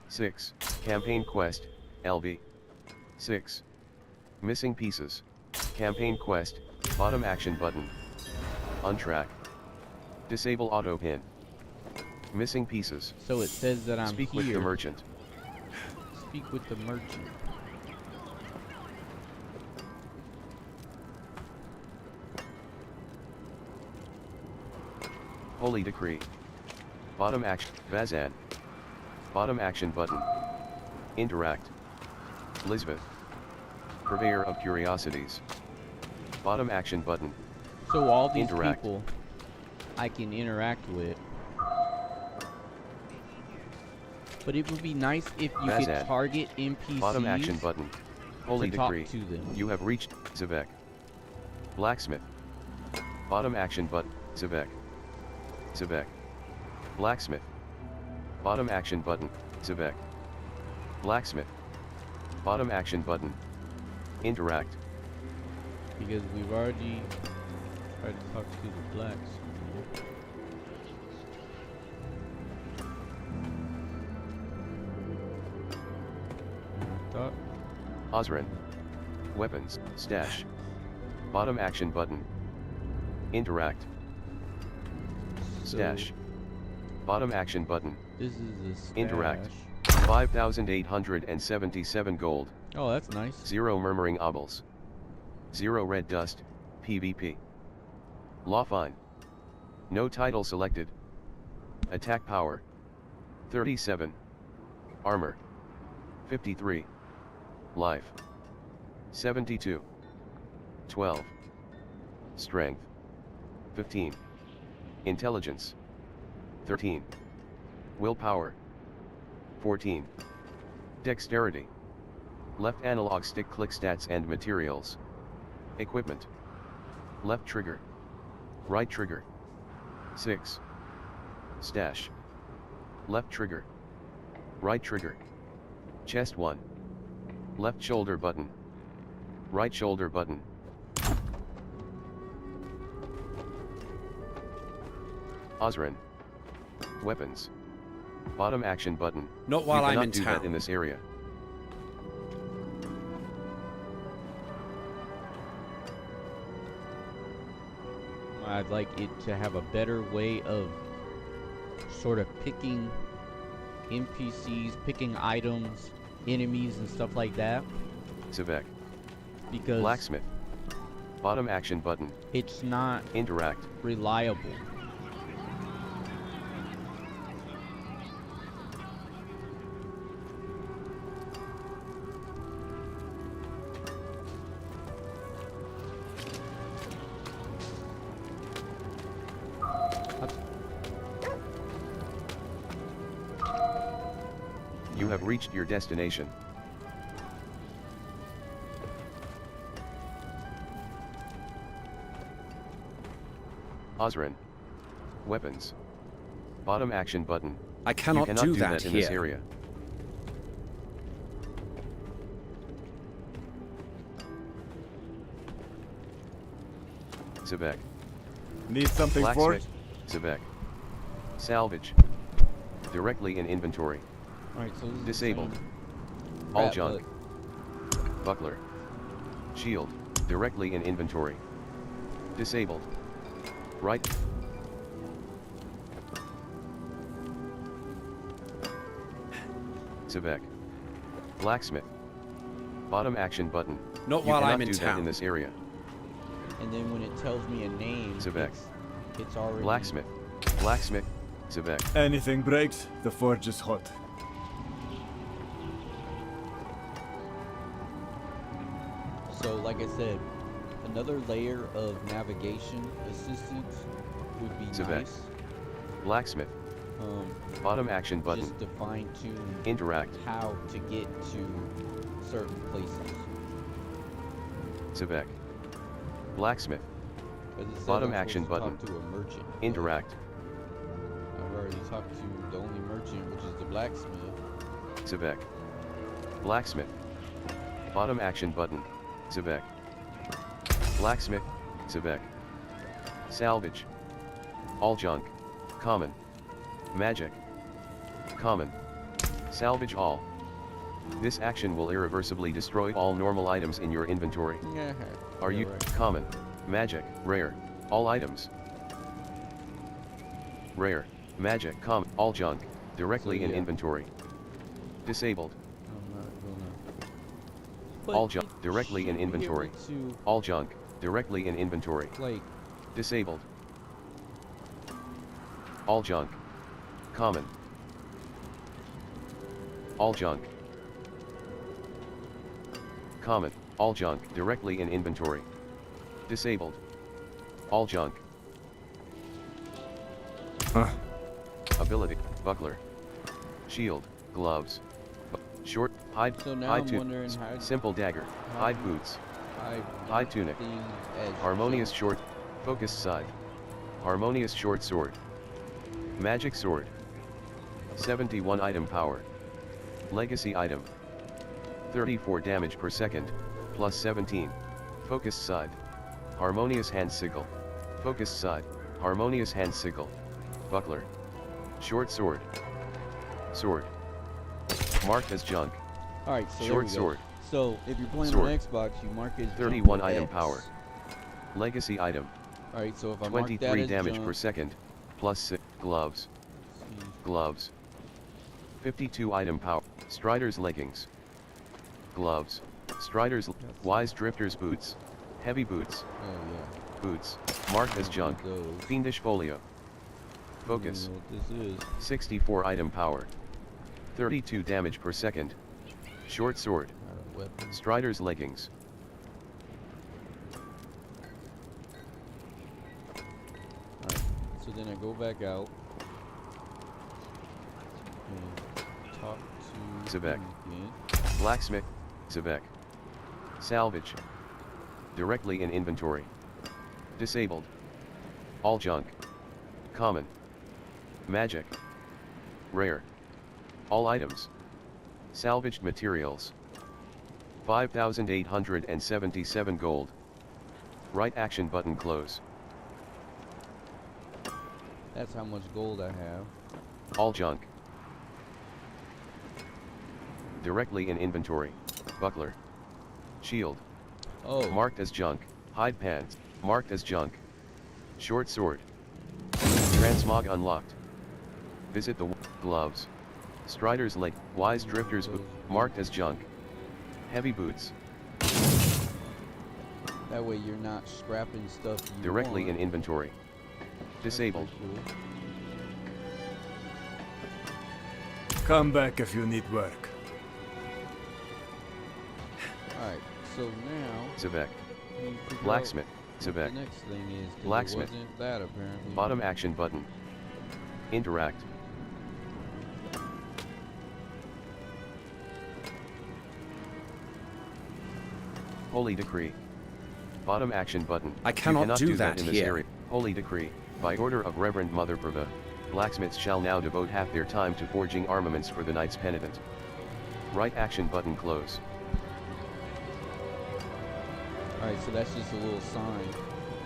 6. Campaign quest, LV. 6. Missing pieces. Campaign quest, bottom action button. Untrack. Disable auto pin. Missing pieces. So it says that I'm Speak here. with the merchant. Speak with the merchant. Holy Decree. Bottom action, Vazan. Bottom action button. Interact. Lisbeth. Purveyor of Curiosities. Bottom action button. So all these Interact. people I can interact with. But it would be nice if you could Vazan. target NPCs Bottom action button. Holy to talk Decree. to them. You have reached Zivek. Blacksmith. Bottom action button. Zivek. Zivek. Blacksmith. Bottom action button. Zivek. Blacksmith. Bottom action button. Interact. Because we've already tried to talk to the blacks. Thought. Osrin. Weapons. Stash. Bottom action button. Interact. Stash. Bottom action button. This is the stash. Interact. 5,877 gold. Oh, that's nice. 0 murmuring obels. 0 red dust, PvP. Law fine. No title selected. Attack power. 37. Armor. 53. Life. 72. 12. Strength. 15. Intelligence. 13. Willpower. 14. Dexterity. Left analog stick click stats and materials. Equipment. Left trigger. Right trigger. 6. Stash. Left trigger. Right trigger. Chest 1. Left shoulder button. Right shoulder button. Osrin. Weapons. Bottom action button. Not while You I'm cannot in do town. that in this area. I'd like it to have a better way of sort of picking NPCs, picking items, enemies, and stuff like that. Savek. Because Blacksmith. Bottom action button. it's not Interact. reliable. You have reached your destination. Osrin. Weapons. Bottom action button. I You cannot cannot do do that that in this here. area. Savek. Need something for it? Blacksmith. Savek. Salvage. Directly in inventory. Alright, so this is Disabled. the same All crap, junk. Buckler. Shield. Directly in inventory. Disabled. Right. Savek. Blacksmith. Bottom action button. Not You while cannot I'm in do that town. in this area. And then when it tells me a name, Savek. it's already Blacksmith. Blacksmith. Savek. Anything breaks, the forge is hot. So, like I said, another layer of navigation assistance would be Savek. nice. Blacksmith. Um, Bottom action button. just to fine tune Interact. how to get to certain places. Savek. Blacksmith. 'Cause it says Bottom I'm action supposed to button. talk to a merchant. but Interact. I've already talked to the only merchant, which is the blacksmith. Savek. Blacksmith. Bottom action button. Savek. Blacksmith. Savek. Salvage. All junk. Common. Magic. Common. Salvage all. This action will irreversibly destroy all normal items in your inventory. Yeah. Are you right. common, magic, rare, all items? Rare, magic, common, all junk, directly So, in yeah. inventory. Disabled, I'm not gonna. all But junk, it directly in should be inventory. able to, All junk, directly in inventory. like, Disabled. All junk. Common. All junk. Common. All junk. Directly in inventory. Disabled. All junk. Ability. Buckler. Shield. Gloves. Short. Hide. So now hide I'm tunic. wondering how- Simple dagger. how Hide do- boots. I tunic. things as Harmonious junk. short. Focused side. Harmonious short sword. Magic sword. 71 item power. Legacy item. 34 damage per second, plus 17. Focused side. Harmonious hand sigil. Focused side. Harmonious hand sigil. Buckler. Short sword. Sword. Marked as junk. Alright, so there Short we go. sword. So if you're playing Sword. on Xbox, you mark it as junk 31 with item X. power. Legacy item. Alright, so if I mark that 23 as damage junk, per second, plus 6. Gloves. let's see. Gloves. 52 item power. Strider's leggings. Gloves. Strider's wise drifter's boots. Heavy boots. Oh yeah. Boots. Marked as junk. Those. Fiendish folio. I Focus. don't know what this is. 64 item power. 32 damage per second. Short sword. Not a weapon. Strider's leggings. Alright, so then I go back out and talk to Zebek. him again. Blacksmith. Savek. Salvage. Directly in inventory. Disabled. All junk. Common. Magic. Rare. All items. Salvaged materials. 5,877 gold. Right action button close. That's how much gold I have. All junk. Directly in inventory. Buckler. Shield. Oh. Marked as junk. Hide pants. Marked as junk. Short sword. Transmog unlocked. Visit the gloves. Strider's leg. Wise drifter's boot. Marked as junk. Heavy boots. That way you're not scrapping stuff you Directly want. in inventory. Disabled. That's pretty cool. Come back if you need work. Alright, so now Zevek. we figure Blacksmith. out what Zevek. the next thing is, 'cause Blacksmith. It wasn't that apparently. Bottom action button. Interact. Holy decree. Bottom action button. I cannot you cannot do do that in this here. area. Holy decree. By order of Reverend Mother Prava, blacksmiths shall now devote half their time to forging armaments for the Knight's Penitent. Right action button close. Alright, so that's just a little sign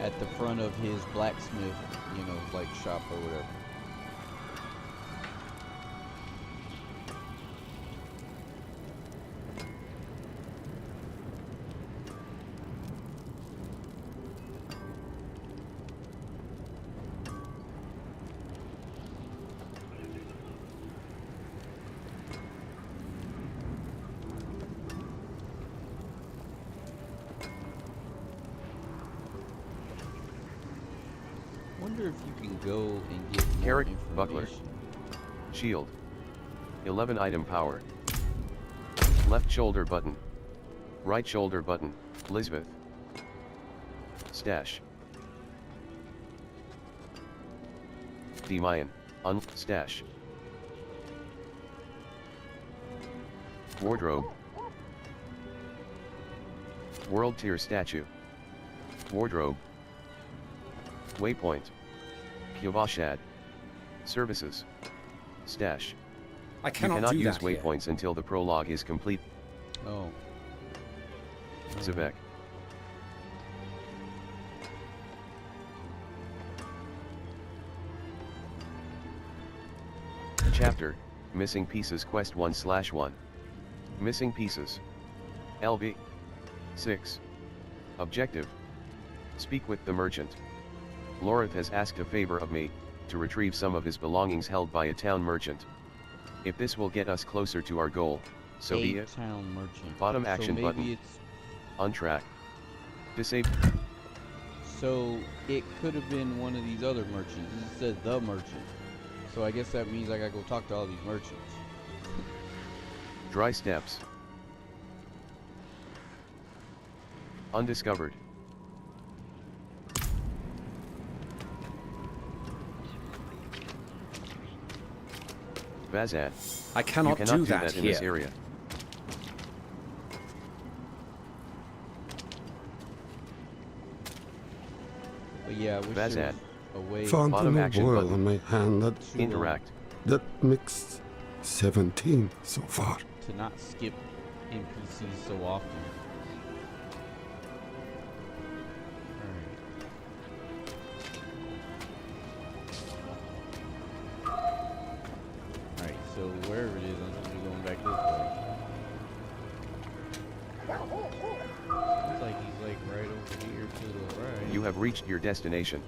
at the front of his blacksmith, you know, like shop or whatever. Wonder if you can go and get more Carrot, information. buckler. Shield. 11 item power. Left shoulder button. Right shoulder button. Lisbeth. Stash. Demayan. Stash. Wardrobe. World tier statue. Wardrobe. Waypoint. Kyovashad. Services. Stash. I You cannot cannot do use that here. waypoints until the prologue is complete. Oh. Zevek. Chapter, Missing Pieces Quest 1/1. Missing Pieces. LV. 6. Objective. Speak with the merchant. Lorith has asked a favor of me, to retrieve some of his belongings held by a town merchant. If this will get us closer to our goal, so be it. Town merchant. Bottom So action maybe button. It's, On track. Disable. so it could have been one of these other merchants. It said the merchant. So I guess that means I gotta go talk to all these merchants. Dry steps. Undiscovered. Vazad. I cannot you cannot do do that in here. this area. But yeah, I wish Vazad. there was a way Found Bottom an action oil button. on my hand to, Interact. that mixed 17 so far. to not skip NPCs so often. Alright, so wherever it is, I'm supposed to be going back this way. Looks like he's like right over here to the right. You have reached your destination.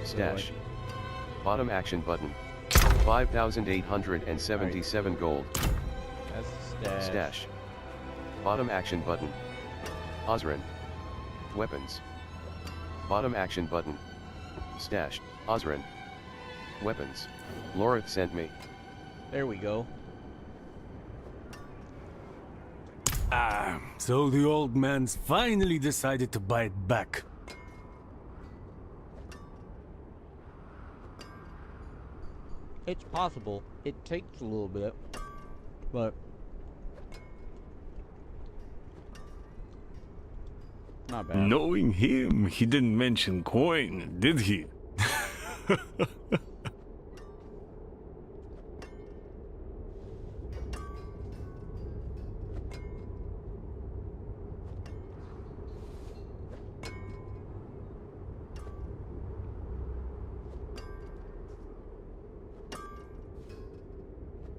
Stash. Bottom action button. 5,877 gold. That's the stash. Stash. Bottom action button. Osrin. Weapons. Bottom action button. Stash. Osrin. Weapons. Lorith sent me. There we go. Ah, so the old man's finally decided to buy it back. It's possible. It takes a little bit, but Not bad. Knowing him, he didn't mention coin, did he?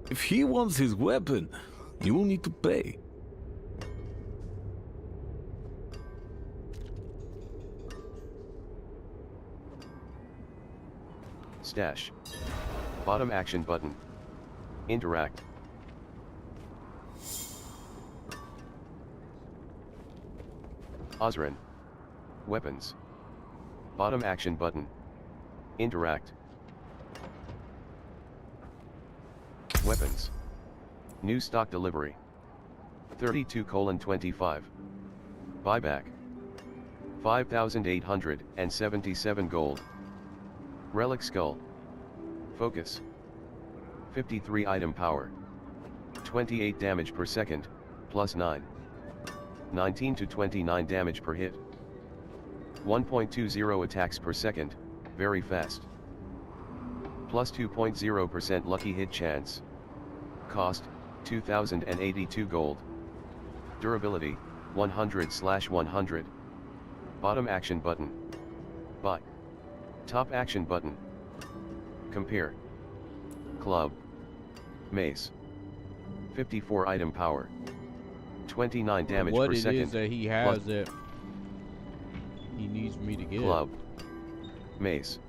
If he wants his weapon, you will need to pay. Stash. Bottom action button. Interact. Osrin. Weapons. Bottom action button. Interact. Weapons. New stock delivery. 32:25. Buyback. 5,877 gold. Relic skull. Focus. 53 item power. 28 damage per second, plus 9. 19 to 29 damage per hit. 1.20 attacks per second, very fast. Plus 2.0% lucky hit chance. Cost, 2,082 gold. Durability, 100/100. Bottom action button. Buy. Top action button. Compare. Club. Mace. 54 item power. 29 damage what per it second. is that he has that he needs me to get. Club. Mace.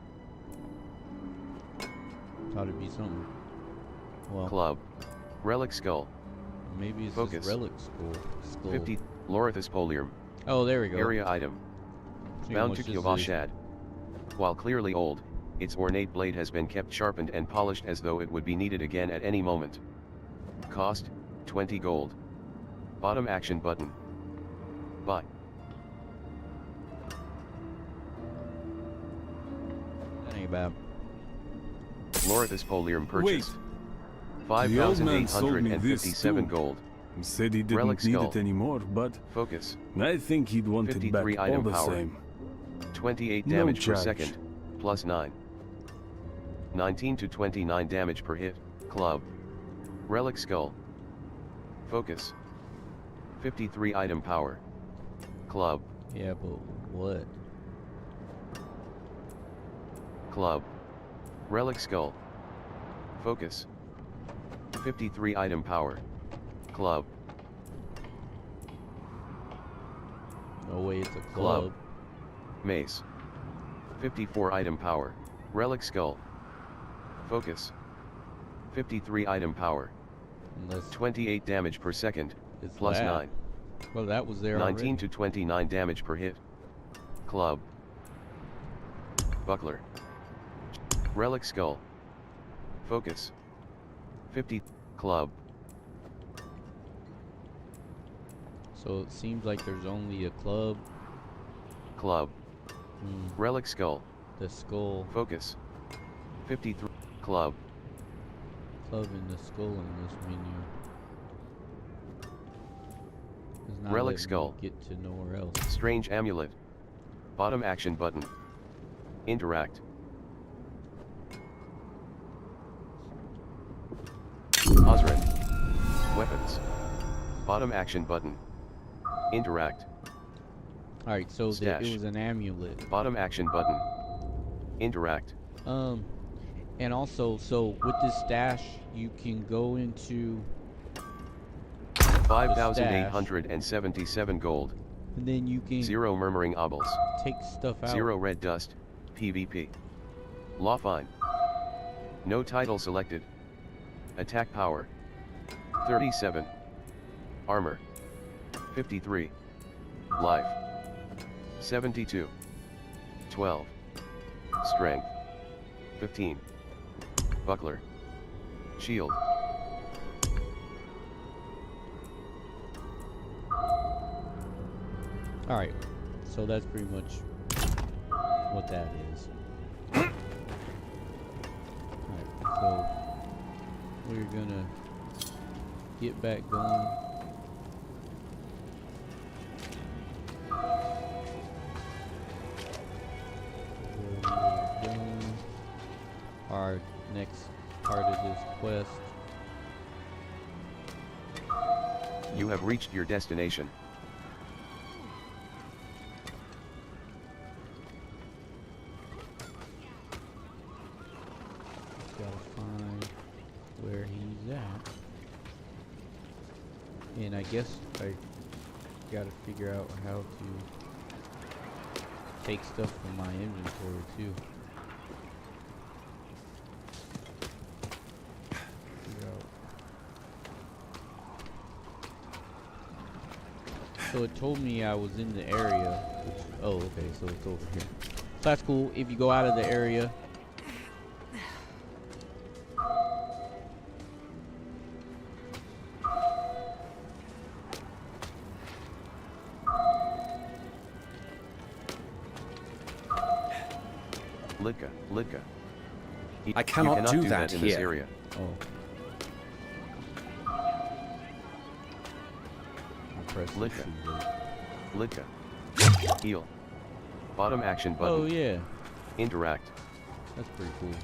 Thought it'd be something. Well, Club. Relic skull. maybe it's Focus. this relic skull. 50. Lorithus polium. Oh, there we go. Area item. See Bound how to much this is. Kyovashad. While clearly old, its ornate blade has been kept sharpened and polished as though it would be needed again at any moment. Cost, 20 gold. Bottom action button. Buy. That ain't bad. Lorithus polium purchased. The old man sold me this 5,857 too. gold. He said he didn't Relic need skull. it anymore, but Focus. I think he'd want it 53 back all item the power. same. 28 No damage per charge. second, plus 9. 19 to 29 damage per hit. Club. Relic skull. Focus. 53 item power. Club. Yeah, but what? Club. Relic skull. Focus. 53 item power. Club. No way it's a Club. club. Mace. 54 item power. Relic skull. Focus. 53 item power. Unless 28 damage per second, it's plus that. 9. Well, that was there 19 already. to 29 damage per hit. Club. Buckler. Relic skull. Focus. 50. Club. So it seems like there's only a club. Club. Relic skull. The skull. Focus. 53. Club. Club and the skull in this menu. It's not Relic letting me skull. Get to nowhere else. Strange amulet. Bottom action button. Interact. Osrin. Weapons. Bottom action button. Interact. All right, so Stash. it was an amulet. Bottom action button. Interact. And also, so with this stash, you can go into 5,877 gold. and then you can 0 murmuring obels. take stuff out. 0 red dust. PvP. Law fine. No title selected. Attack power. 37. Armor. 53. Life. 72. 12. Strength. 15. Buckler. Shield. All right, so that's pretty much what that is. Alright, so we're gonna get back going. done. Our next part of this quest. You have reached your destination. Gotta find where he's at. And I guess I gotta figure out how to take stuff from my inventory too. Figure out. So it told me I was in the area, which, oh, okay, so it's over here. So that's cool. If you go out of the area, Litka. I cannot do that in this here. area. oh. Press the Litka. shoe button. Litka. Heal. Bottom action button. Oh yeah, Interact. that's pretty cool.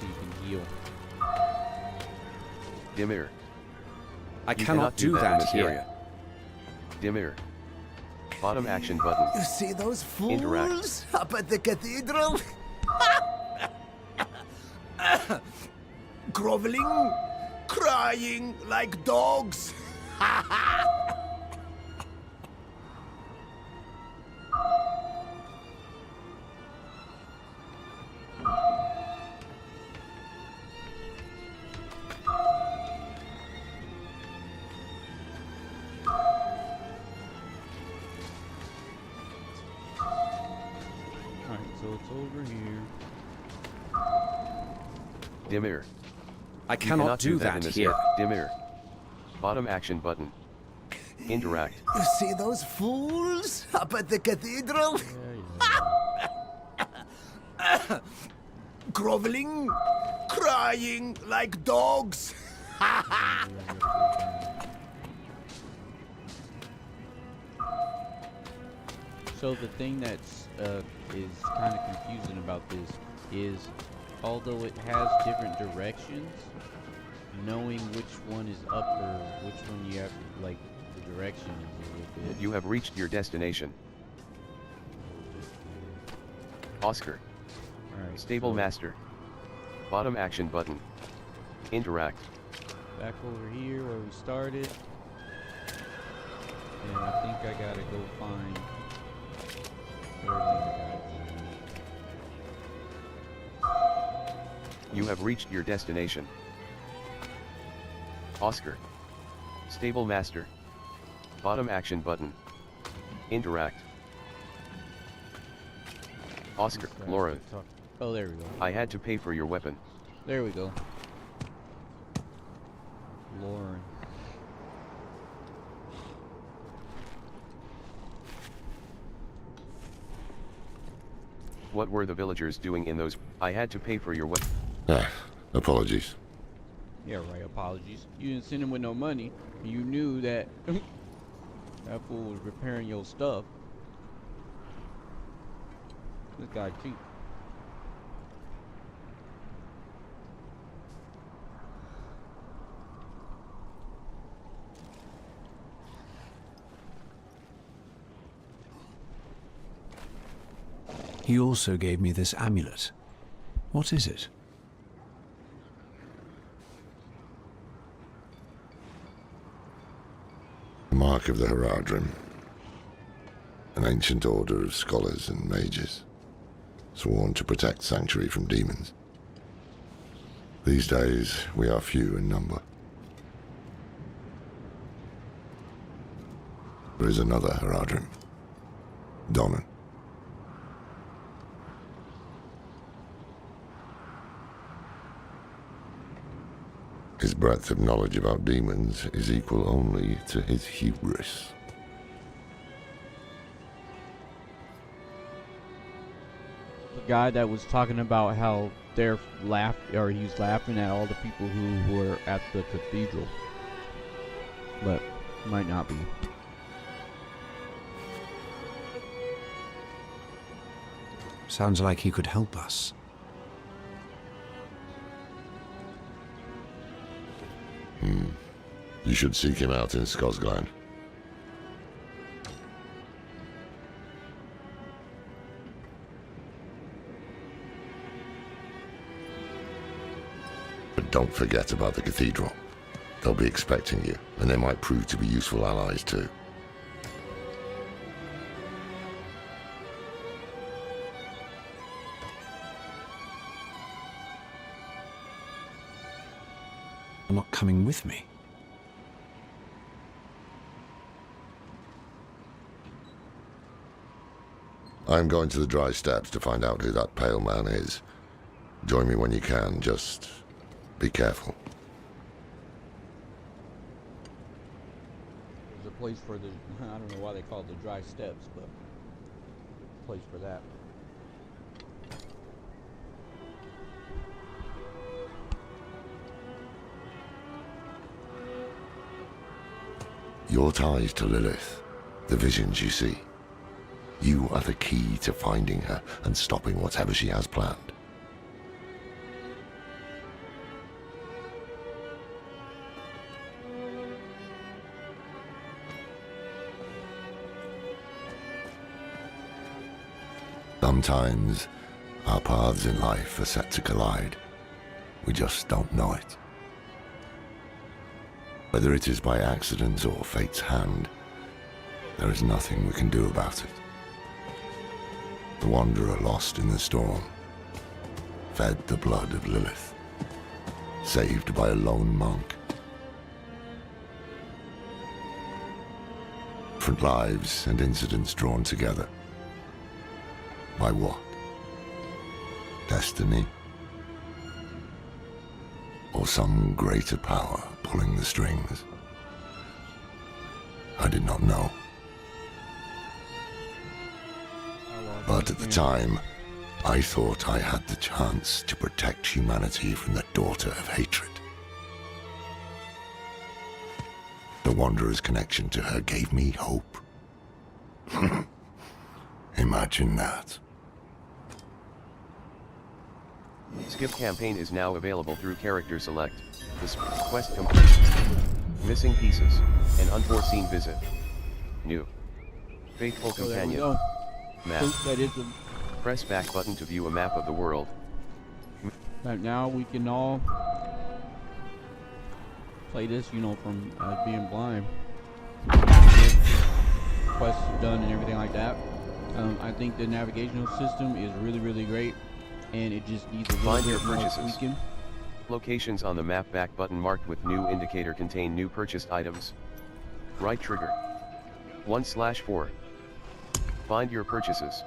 So you can heal. Dimir. I You cannot do in that this here. area. Dimir. Bottom action button. You see those fools Interact. up at the cathedral? Groveling, crying like dogs. Alright, so it's over here. Dimir. I cannot do in that this here. area. Dimir. Bottom action button. Interact. You see those fools up at the cathedral? Groveling, crying like dogs. So the thing that's is kind of confusing about this is, although it has different directions, knowing which one is up or which one you have to, like, the direction is a little bit. You have reached your destination. Oscar. Alright, Stable so master. Bottom action button. Interact. back over here where we started, and I think I gotta go find. Where did I go? You have reached your destination. Oscar. Stable master. Bottom action button. Interact. Oscar. Let's Laura. talk. Oh, there we go. I had to pay for your weapon. There we go. Lauren. What were the villagers doing in those? I had to pay for your weapon. Ah, apologies. Yeah, right. Apologies. You didn't send him with no money. You knew that that fool was repairing your stuff. This guy cheap. He also gave me this amulet. What is it? The Mark of the Haradrim. An ancient order of scholars and mages, sworn to protect Sanctuary from demons. These days, we are few in number. There is another Haradrim. Donan. His breadth of knowledge about demons is equal only to his hubris. The guy that was talking about how they're he was laughing at all the people who were at the cathedral. But might not be. Sounds like he could help us. You should seek him out in Skosglen. But don't forget about the cathedral. They'll be expecting you, and they might prove to be useful allies too. You're not coming with me. I'm going to the dry steppes to find out who that pale man is. Join me when you can, just be careful. There's a place for the, I don't know why they call it the dry steps, but place for that. Your ties to Lilith, the visions you see. You are the key to finding her and stopping whatever she has planned. Sometimes our paths in life are set to collide. We just don't know it. Whether it is by accident or fate's hand, there is nothing we can do about it. The wanderer lost in the storm, fed the blood of Lilith, saved by a lone monk. Different lives and incidents drawn together. By what? Destiny? Or some greater power pulling the strings? I did not know. But at the time, I thought I had the chance to protect humanity from the daughter of hatred. The Wanderer's connection to her gave me hope. Imagine that. Skip campaign is now available through character select. The quest complete. Missing pieces. An unforeseen visit. New. Faithful So there we companion. go. Map. That is the, Press back button to view a map of the world. right now we can all play this, you know, from being blind. Quests done and everything like that. I think the navigational system is really great, and it just needs a little Find your bit more purchases. tweaking. Locations on the map back button marked with new indicator contain new purchased items. Right trigger. 1/4. Find your purchases.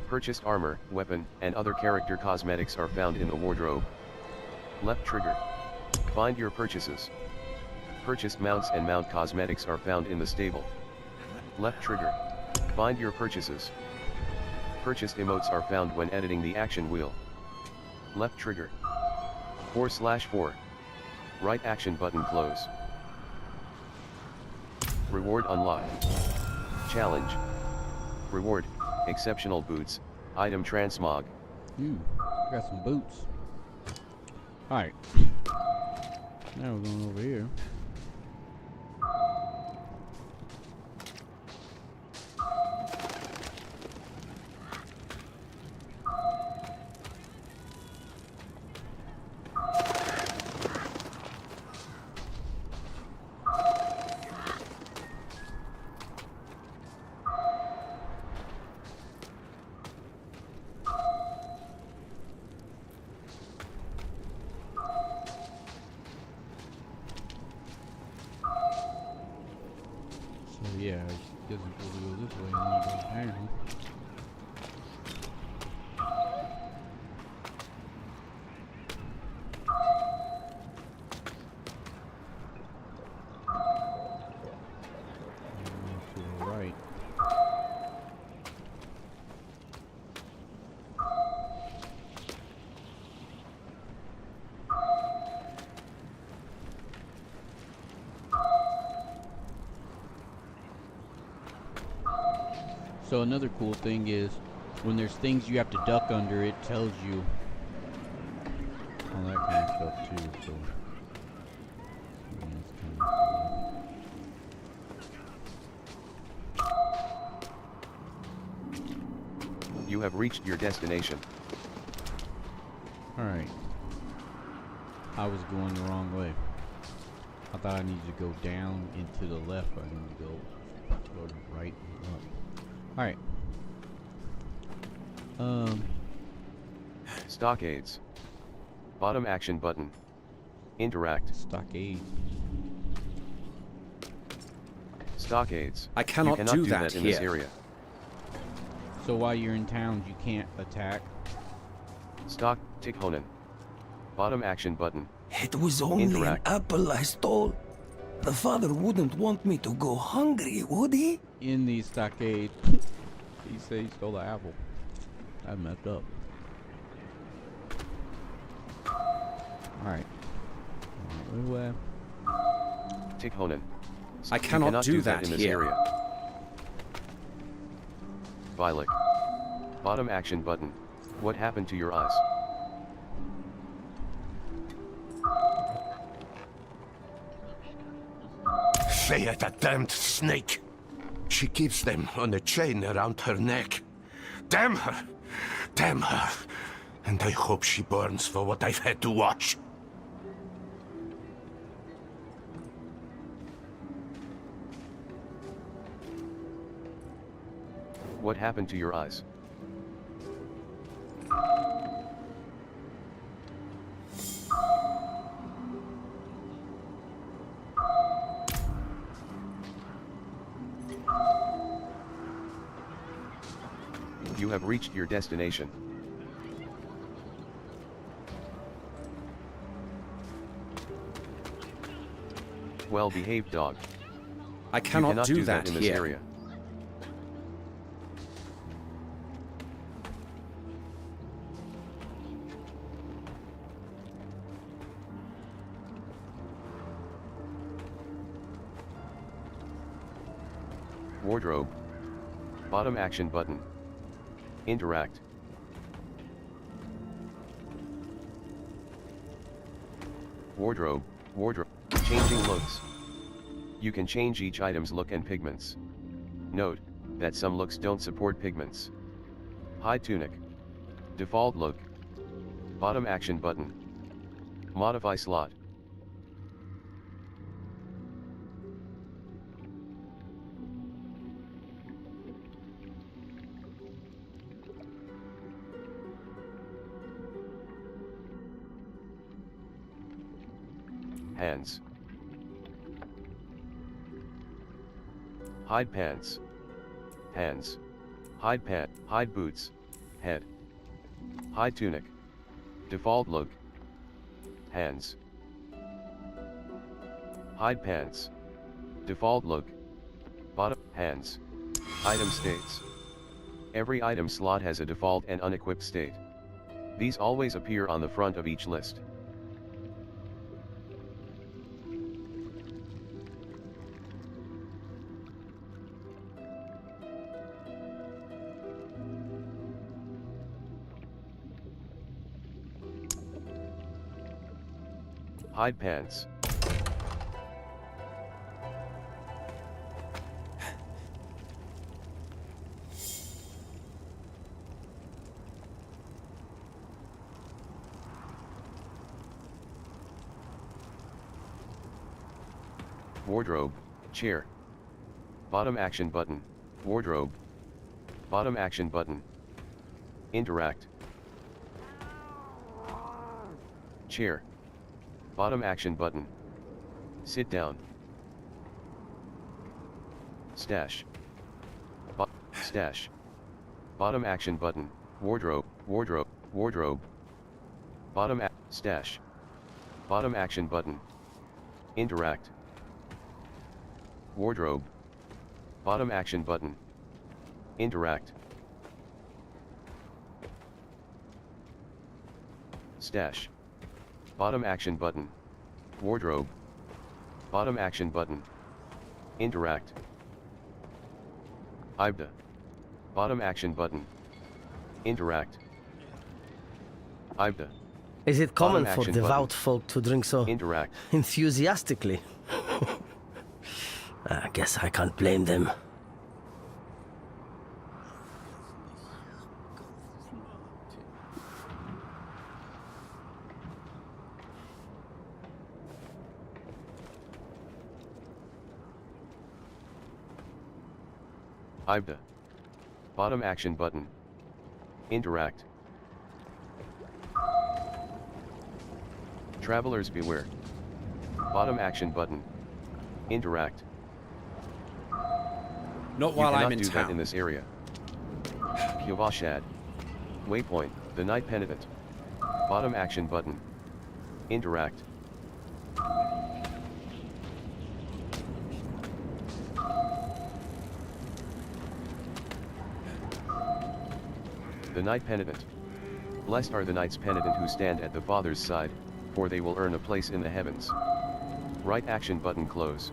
Purchased armor, weapon, and other character cosmetics are found in the wardrobe. Left trigger. Find your purchases. Purchased mounts and mount cosmetics are found in the stable. Left trigger. Find your purchases. Purchased emotes are found when editing the action wheel. Left trigger. 4/4. Right action button close. Reward unlocked. Challenge. Reward, exceptional boots, item transmog. Ooh, got some boots. Alright. Now we're going over here. So yeah, it doesn't really go this way and then it goes down. And to the right. So another cool thing is when there's things you have to duck under, it tells you all that kind of stuff too. So yeah, it's kind of cool. You have reached your destination. All right. I was going the wrong way. I thought I needed to go down and to the left. I need to go to right and up. All right. Stockades. Bottom action button. Interact. Stockade. Stockades. I cannot you cannot do do that in this here. area. So while you're in towns, you can't attack. Stock Tikhonen. Bottom action button. It was only Interact. an apple I stole. The father wouldn't want me to go hungry, would he? In the stockade. He said he stole the apple. I messed up. Alright. Tikhonen. I cannot do that in this here. area. Violet. Bottom action button. What happened to your eyes? Say that damned snake. She keeps them on a chain around her neck. Damn her! Damn her! And I hope she burns for what I've had to watch. What happened to your eyes? You have reached your destination. Well-behaved dog. I You cannot do that that in this here. area. Wardrobe. Bottom action button. Interact. Wardrobe. Wardrobe. Changing looks. You can change each item's look and pigments. Note that some looks don't support pigments. Hide tunic. Default look. Bottom action button. Modify slot. Hands. Hide pants. Hands. Hide pant. Hide boots. Head. Hide tunic. Default look. Hands. Hide pants. Default look. Bottom. Hands. Item states. Every item slot has a default and unequipped state. These always appear on the front of each list. Hide pants. Wardrobe, chair. Bottom action button, wardrobe. Bottom action button. Interact. Chair. Bottom action button. Sit down. Stash. Stash. Bottom action button. Wardrobe. Wardrobe. Wardrobe. Bottom stash. Bottom action button. Interact. Wardrobe. Bottom action button. Interact. Stash. Bottom action button. Wardrobe. Bottom action button. Interact. IBDA. Bottom action button. Interact. Ibda. Is it common Bottom for action devout button. folk to drink so Interact. enthusiastically? I guess I can't blame them. Ibda. Bottom action button. Interact. Travelers beware. Bottom action button. Interact. Not You while cannot I'm in do that in town. this area. Kyovashad. Waypoint, the Night Penitent. Bottom action button. Interact. The Night Penitent. Blessed are the Knights Penitent who stand at the Father's side, for they will earn a place in the heavens. Right action button close.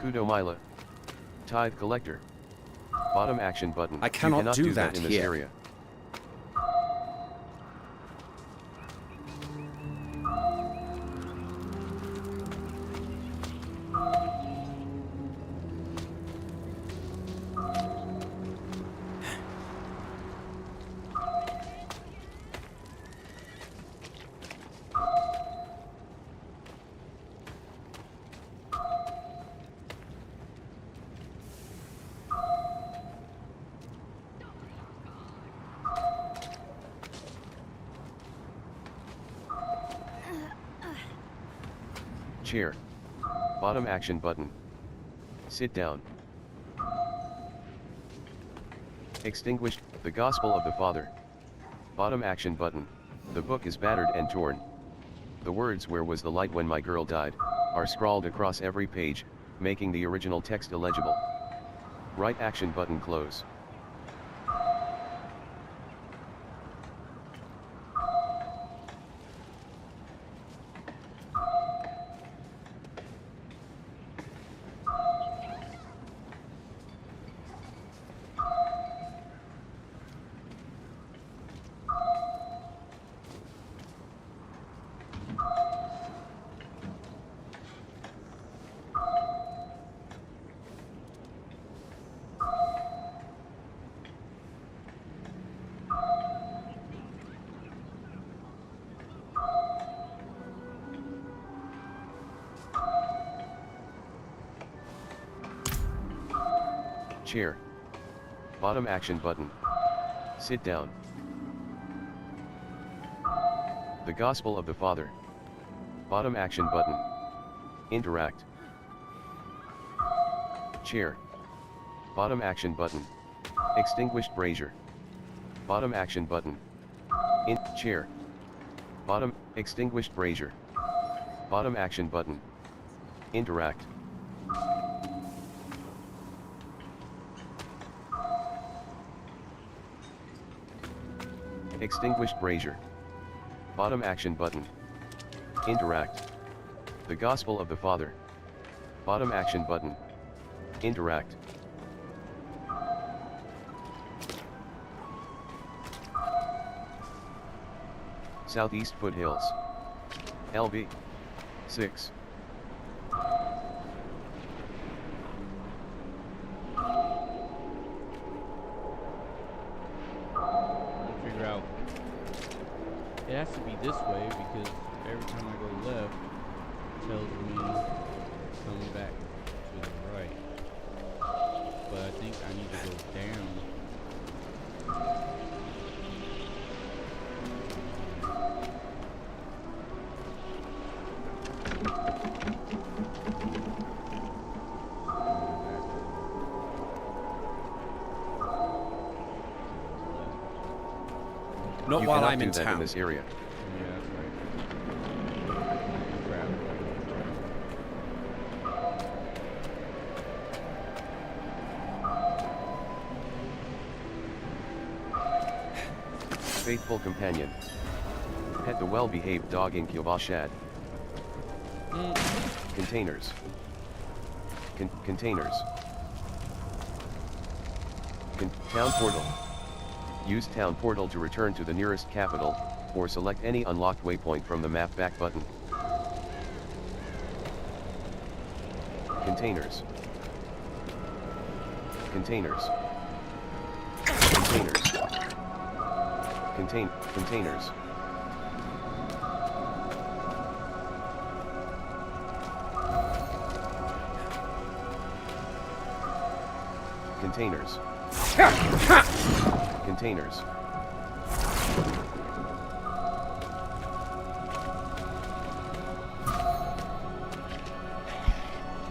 Kudomila. Tithe collector. Bottom action button. I cannot you cannot do do that in this here. area. Chair. Bottom action button. Sit down. Extinguished, the Gospel of the Father. Bottom action button. The book is battered and torn. The words "Where was the light when my girl died" are scrawled across every page, making the original text illegible. Right action button close. Chair. Bottom action button. Sit down. The Gospel of the Father. Bottom action button. Interact. Chair. Bottom action button. Extinguished brazier. Bottom action button. Chair. Bottom, extinguished brazier. Bottom action button. Interact. Extinguished brazier. Bottom action button. Interact. The Gospel of the Father. Bottom action button. Interact. Southeast Foothills. LB. 6. Figure out. It has to be this way because every time I go left, it tells me coming back to the right. But I think I need to go down. Not You while cannot I'm do in that town. in this area. Yeah, that's right. Crap. Faithful companion. Pet the well-behaved dog in Kyovashad. Containers. Containers. Town portal. Use town portal to return to the nearest capital, or select any unlocked waypoint from the map back button. Containers. Containers. Containers. Containers. Containers. Containers.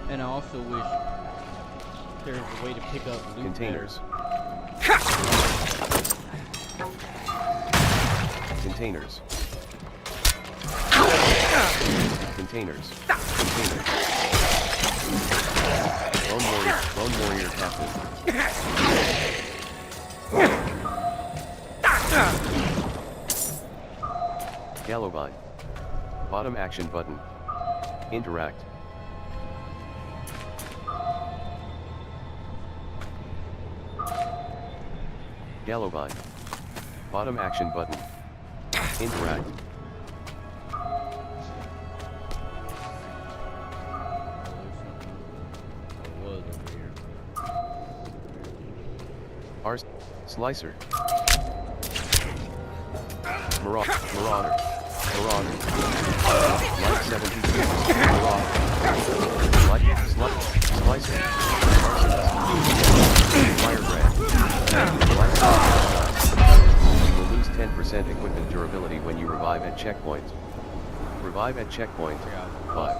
And I also wish there was a way to pick up loot Containers. Containers. Containers. Containers. Lone warrior captain. Gallowvine. Bottom action button. Interact. Gallowvine. Bottom action button. Interact. Ars. Slicer. Marauder. Light 72. Marauder. Light. Slicer. Firebrand. Light. You will lose 10% equipment durability when you revive at checkpoint. Revive at checkpoint. 5.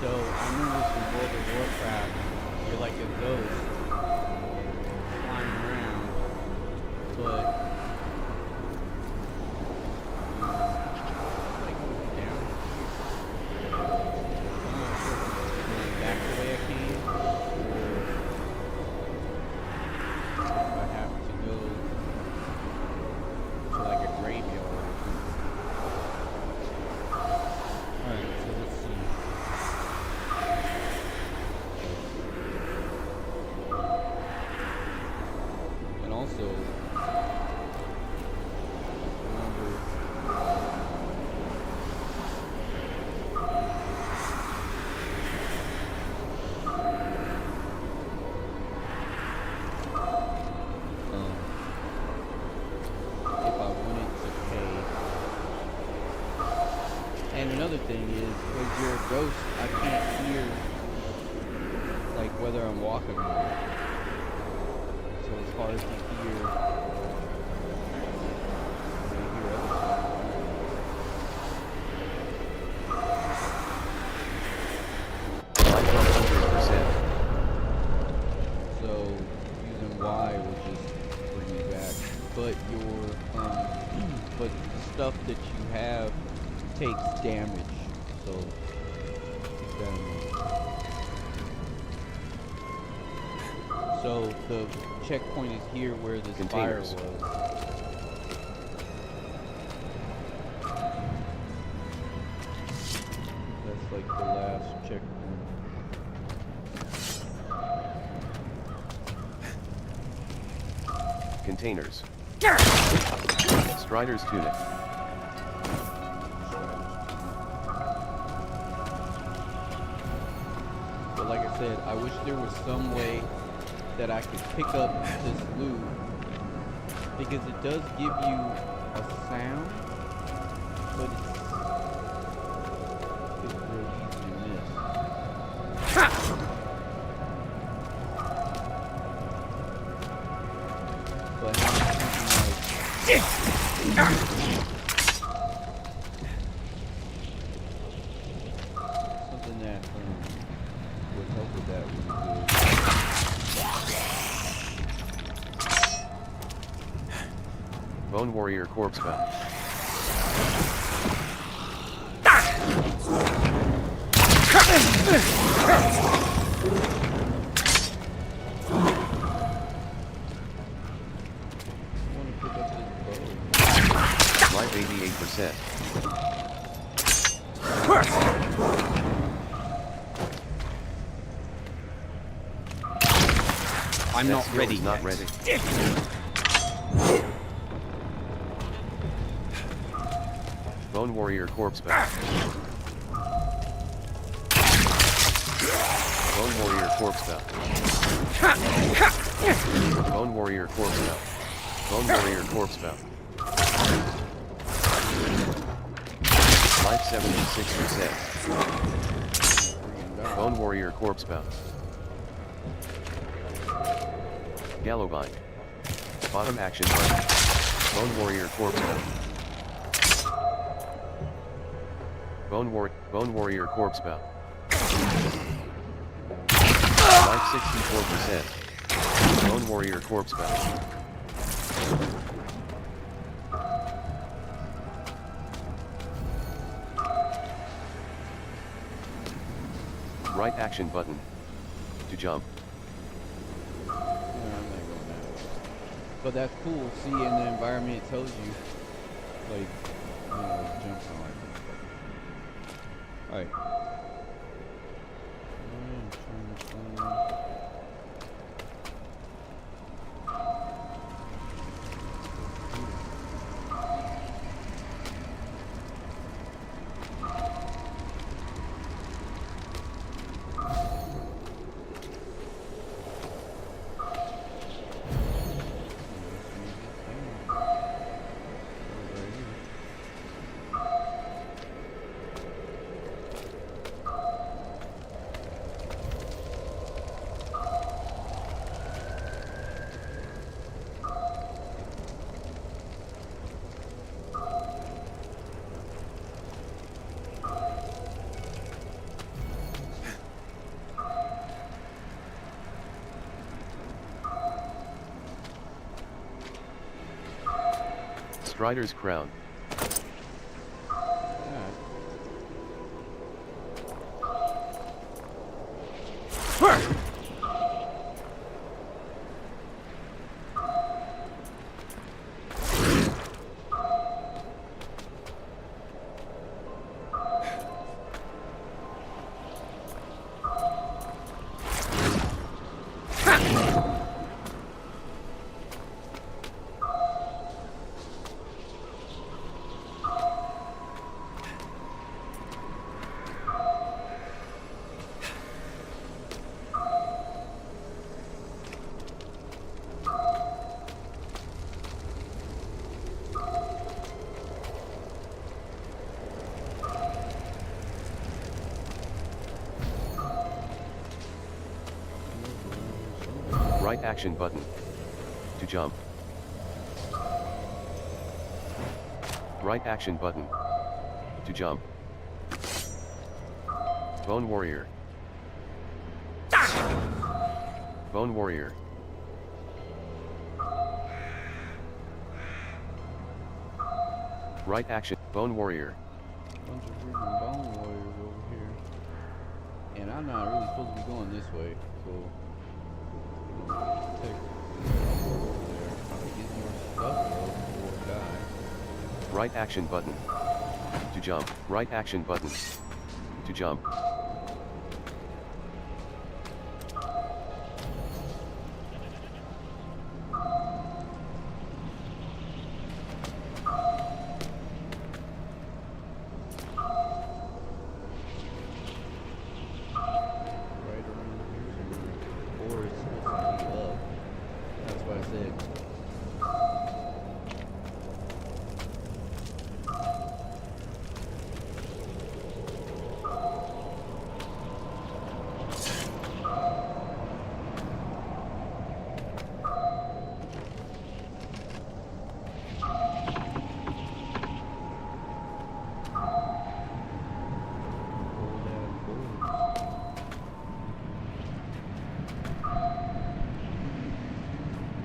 So I remember from World of Warcraft, you're like a ghost flying around, but like down. I'm not sure if I'm going back the way I came, or if I have to go to like a graveyard or something. Alright, so let's see. And also, remember, if I wanted to pay. And another thing is, because you're a ghost, I can't hear, like, whether I'm walking or not. So it's hard to hear other stuff. Light 100%. So using Y will just bring you back. But your but the stuff that you have takes damage. So keep that in mind. So the checkpoint is here where this fire Containers. was. That's like the last checkpoint. Containers. Strider's tunic. But like I said, I wish there was some way that I could pick up this loot Because it does give you a sound, but it's real easy to miss. But having something like something that would help with that would be good. Bone Warrior Corpse Bow. Life 88%. I'm not ready. Not ready. Bone Warrior Corpse Bow. Bone Warrior Corpse Bow. Bone Warrior Corpse Bow. Bone Warrior Corpse Bow. Life 76%. Bone Warrior Corpse Bow. Yellow Bind. Bottom action button. Bone Warrior Corpse Bow. Bone Warrior Corpse Bow. Life 64%. Bone Warrior Corpse Bow. Right action button to jump. No, I'm not going that way. But that's cool. See, in the environment it tells you, like, jump on it. Alright. I'm trying to find... Strider's Crown. Right action button to jump. Right action button to jump. Bone Warrior. Bone Warrior. Right action. Bone Warrior. Bunch of freaking bone warriors over here. And I'm not really supposed to be going this way, so... Right action button to jump. Right action button to jump.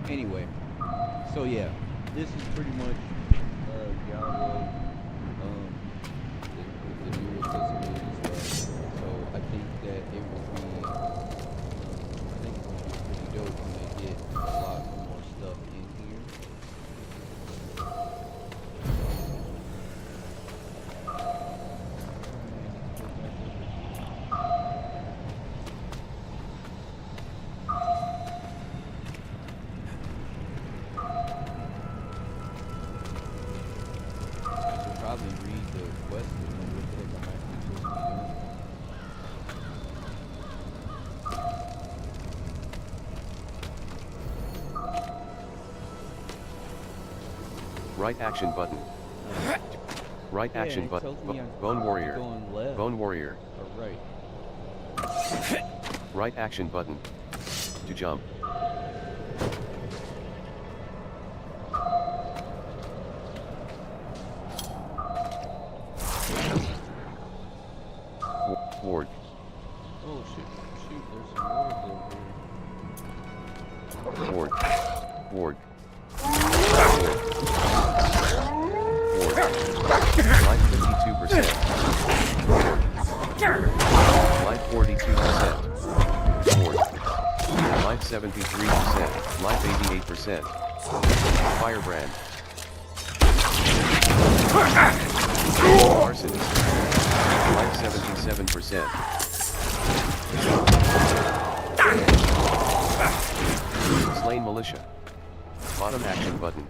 Anyway, so yeah, this is pretty much Diablo. The new accessibility stuff. So I think that it will be, I think it's gonna be pretty dope when they get a lot more stuff in here. Probably read the quest and know what the heck I'm actually supposed to be doing. Right action button. Right Yeah, action it button. tells me I'm Bone warrior. going left. Bone warrior. Or right. Right action button. To jump. Ward. Oh shoot, there's some wards over here. Ward. Ward. Life 52%. Life 42%. Ward. Life 73%. Life 88%. Firebrand. Arsonist. Life 77%. Slain militia. Bottom action button.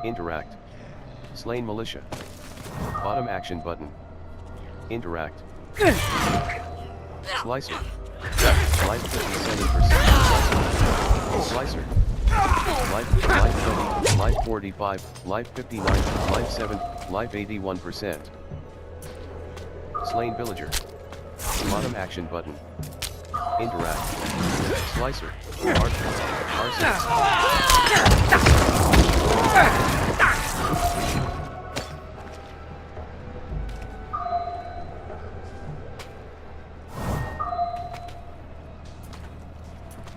Interact. Slain militia. Bottom action button. Interact. Slicer. Life 57%. Slicer. Life 20. Life 45. Life 59. Life 7. Life 81%. Slain villager. Bottom action button. Interact. Slicer. Arsonist.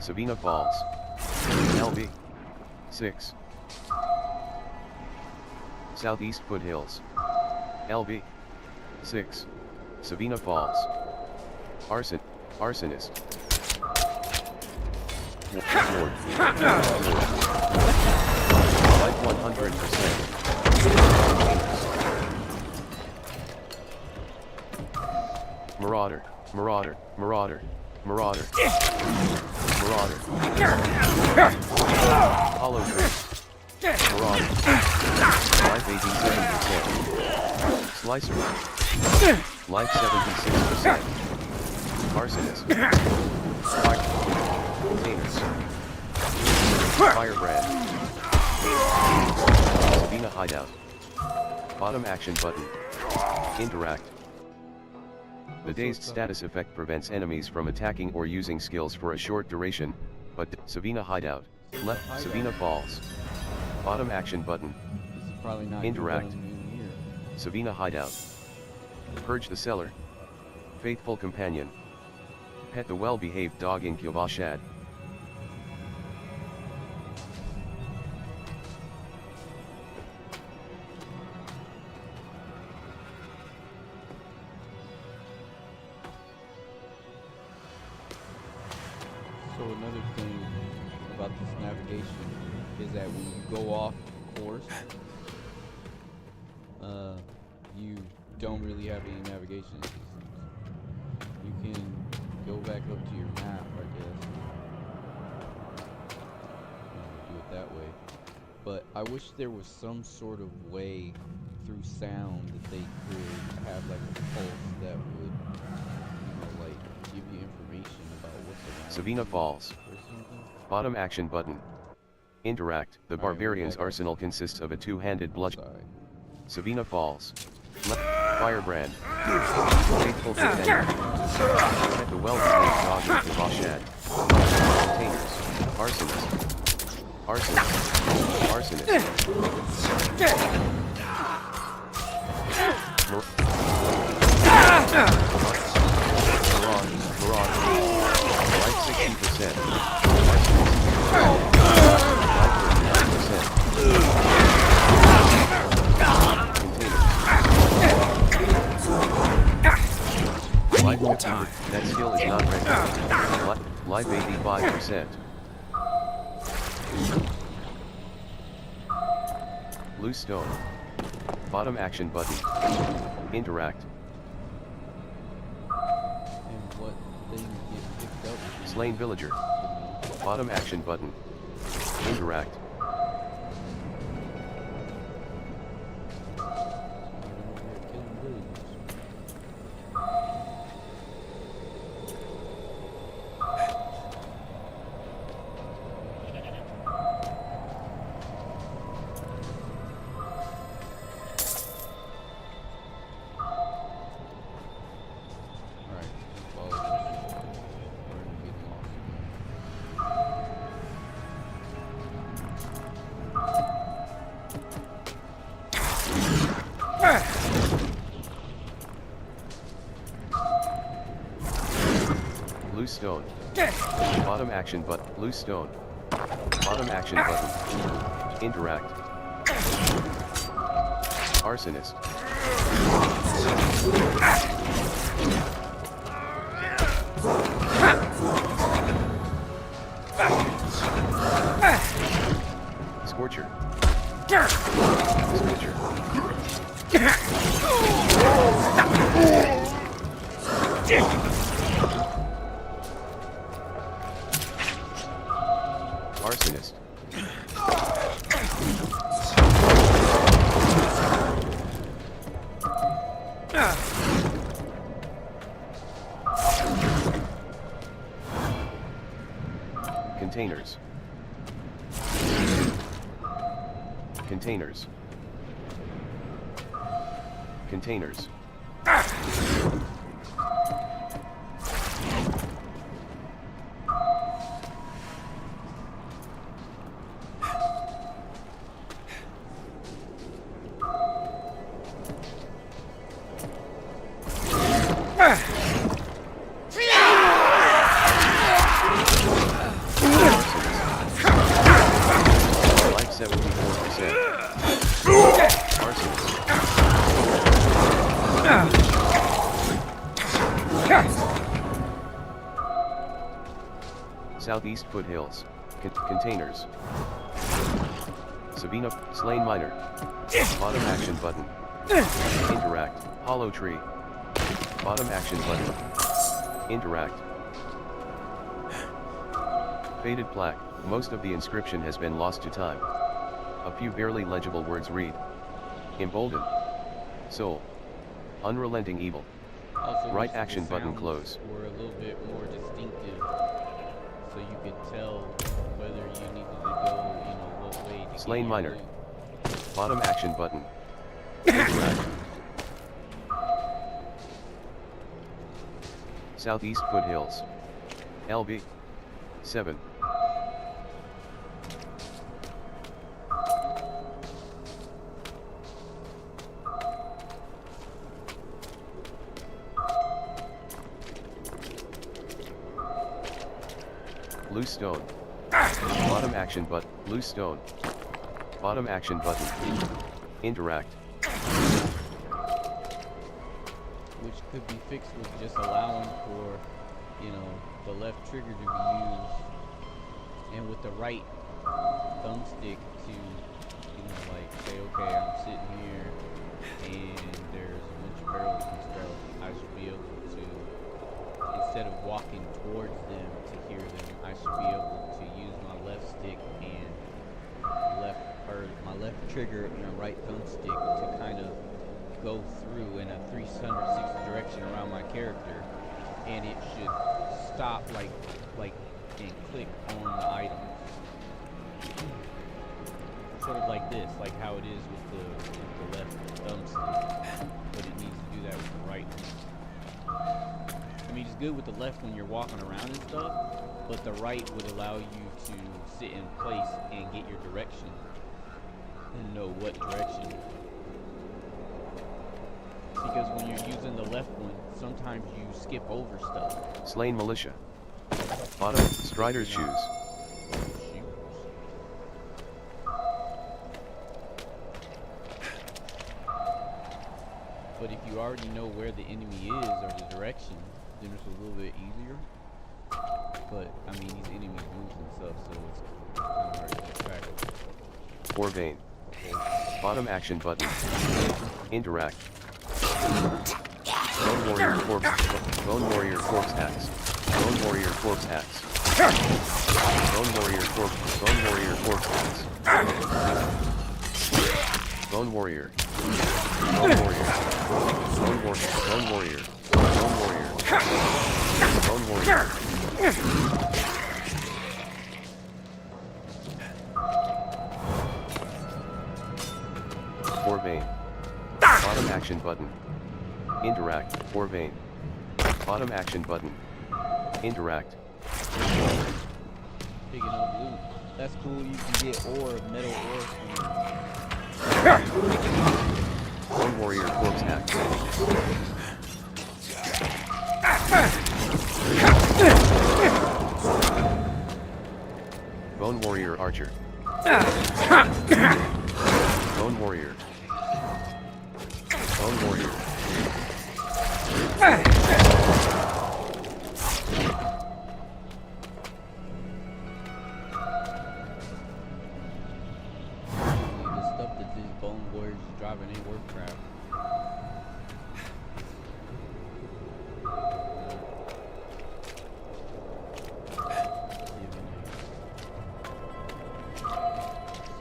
Sabina Falls. LB. 6. Southeast Foothills. LB. 6. Sabina Falls. Arsonist. Ward. Life 100%. Marauder. Marauder. Marauder. Marauder. Marauder. Hollow Tree. Marauder. Life 87%. Slicer. Life 76%. Arsonist. Firebrand. Sabina Hideout. Bottom action button. Interact. The dazed status effect prevents enemies from attacking or using skills for a short duration, but Sabina Hideout. Left Sabina Falls. Bottom action button. Interact. Sabina Hideout. Purge the Cellar. Faithful Companion. Pet the well-behaved dog in Kyovashad. So another thing about this navigation is that when you go off course, you don't really have any navigation systems. You can go back up to your map, I guess. Do it that way. But I wish there was some sort of way through sound that they could have like a pulse that would, like give you information about what's around. Sabina Falls. Bottom action button. Interact. The Barbarian's arsenal consists of a two-handed bludgeon. Sabina Falls. Firebrand. Faithful Companion. Pet the well-behaved dog in Kyovashad. Containers. Arsonist. Arsonist. Arsonist. Mirage. Life 60%. Arsonist. Life 85%. Loose stone. Bottom action button. Interact. And what thing gets picked up? Slain villager. Bottom action button. Interact. Loose stone. Bottom action button. Loose stone. Bottom action button. Interact. Arsonist. Scorcher. Scorcher. Arsonist. Containers. Containers. Containers. Life 74%. Arsonist. Southeast foothills. Containers. Sabina. Slain miner. Bottom action button. Interact. Hollow tree. Bottom action button. Interact. Faded plaque. Most of the inscription has been lost to time. A few barely legible words read. Emboldened. Soul. Unrelenting evil. Also, Right the action button sounds close. were a little bit more distinctive, so you could tell whether you needed to go, what way to Slain get your miner. loot. Bottom action button. Interact. Southeast foothills. LB. 7. Loose stone. Bottom action button. Loose stone. Bottom action button. Interact. Which could be fixed with just allowing for, the left trigger to be used, and with the right thumbstick to, say, okay, I'm sitting here, and there's a bunch of barrels and stuff. I should be able to, instead of walking towards them to hear them, I should be able to use my left stick and my left trigger and my right thumbstick to kind of go through in a 360 direction around my character, and it should stop and click on the item, sort of like this, like how it is with the left thumbstick, but it needs to do that with the right. I mean, it's good with the left when you're walking around and stuff, but the right would allow you to sit in place and get your direction and know what direction. Because when you're using the left one, sometimes you skip over stuff. Slain militia. Bottom. Strider's shoes. But if you already know where the enemy is or the direction, then it's a little bit easier. but I mean these enemies move and stuff, so it's kind of hard to keep track of. Or vein. Bottom action button. Interact. Bone warrior corpse. Bone warrior corpse axe. Bone warrior corpse axe. Bone warrior corpse. Bone warrior corpse axe. Bone warrior. Bone warrior. Bone warrior. Bone warrior. Bone warrior. Bone warrior. Or vein. Bottom action button. Interact. Or vein. Bottom action button. Interact. Picking up loot. That's cool. You can get ore, metal ore from Bone warrior corpse axe. Bone warrior archer. Bone warrior. Bone warrior. the stuff that these bone warriors is driving ain't worth crap.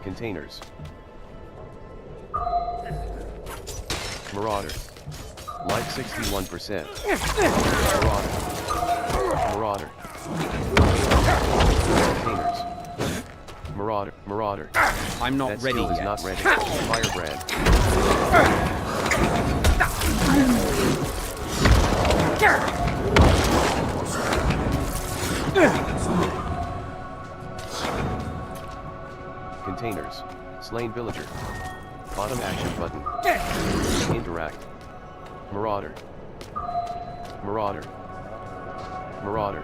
Containers. Marauder. Life 61%. Marauder. Marauder. Containers. Marauder. Marauder. I'm not that ready skill is yet. not ready. Firebrand. Containers. Slain villager. Bottom action button. Interact. Marauder. Marauder. Marauder.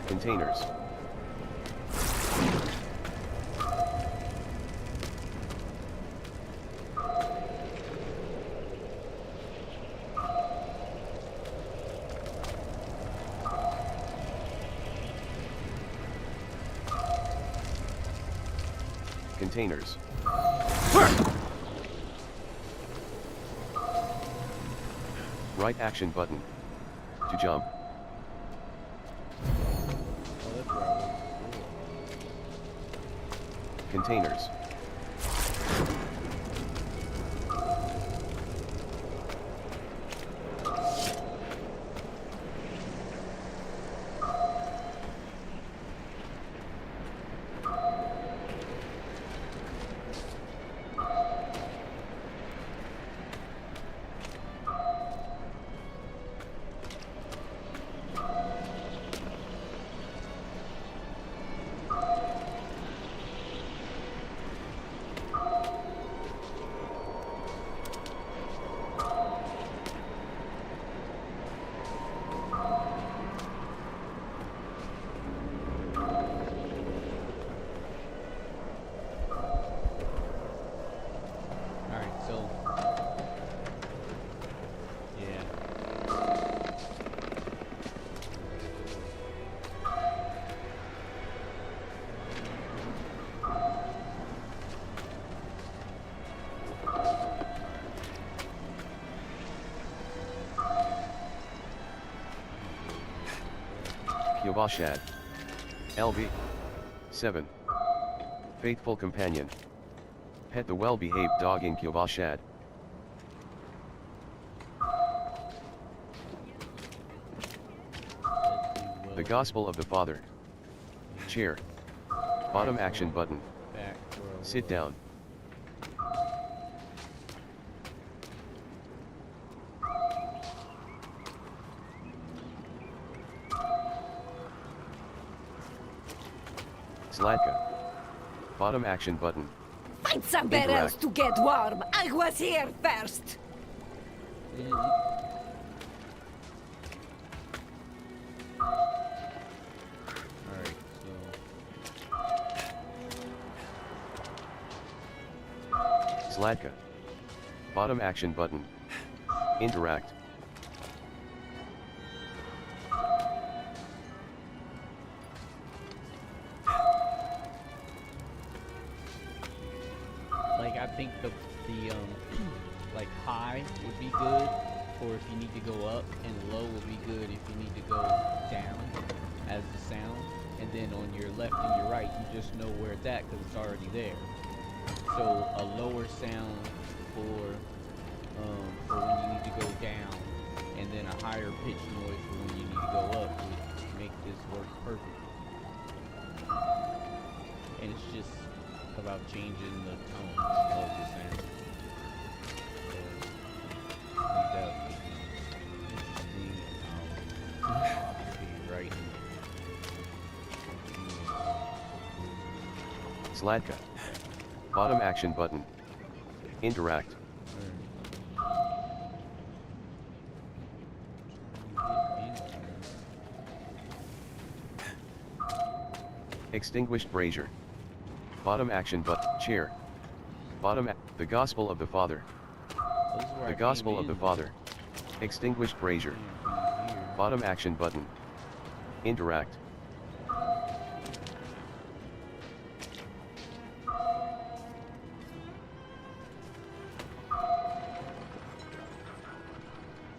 Containers. Containers. Right action button. To jump. Containers. Kyovashad. LV. 7. Faithful companion. Pet the well-behaved dog in Kyovashad. The Gospel of the Father. Chair. Bottom action button. Sit down. Slatka. Bottom action button. Find somewhere else to get warm. I was here first. Alright, Slatka. Bottom action button. Interact. like I think the like high would be good for if you need to go up, and low would be good if you need to go down as the sound. And then on your left and your right, you just know where it's at because it's already there. So a lower sound for when you need to go down, and then a higher pitch noise for when you need to go up would make this work perfectly. And it's just about changing the tone of the sound. So, I think that would be interesting. Be right. Slatka. Bottom action button. Interact. Extinguished brazier. Bottom action chair. The Gospel of the Father. The Gospel of the Father. Extinguished brazier. Bottom action button. Interact.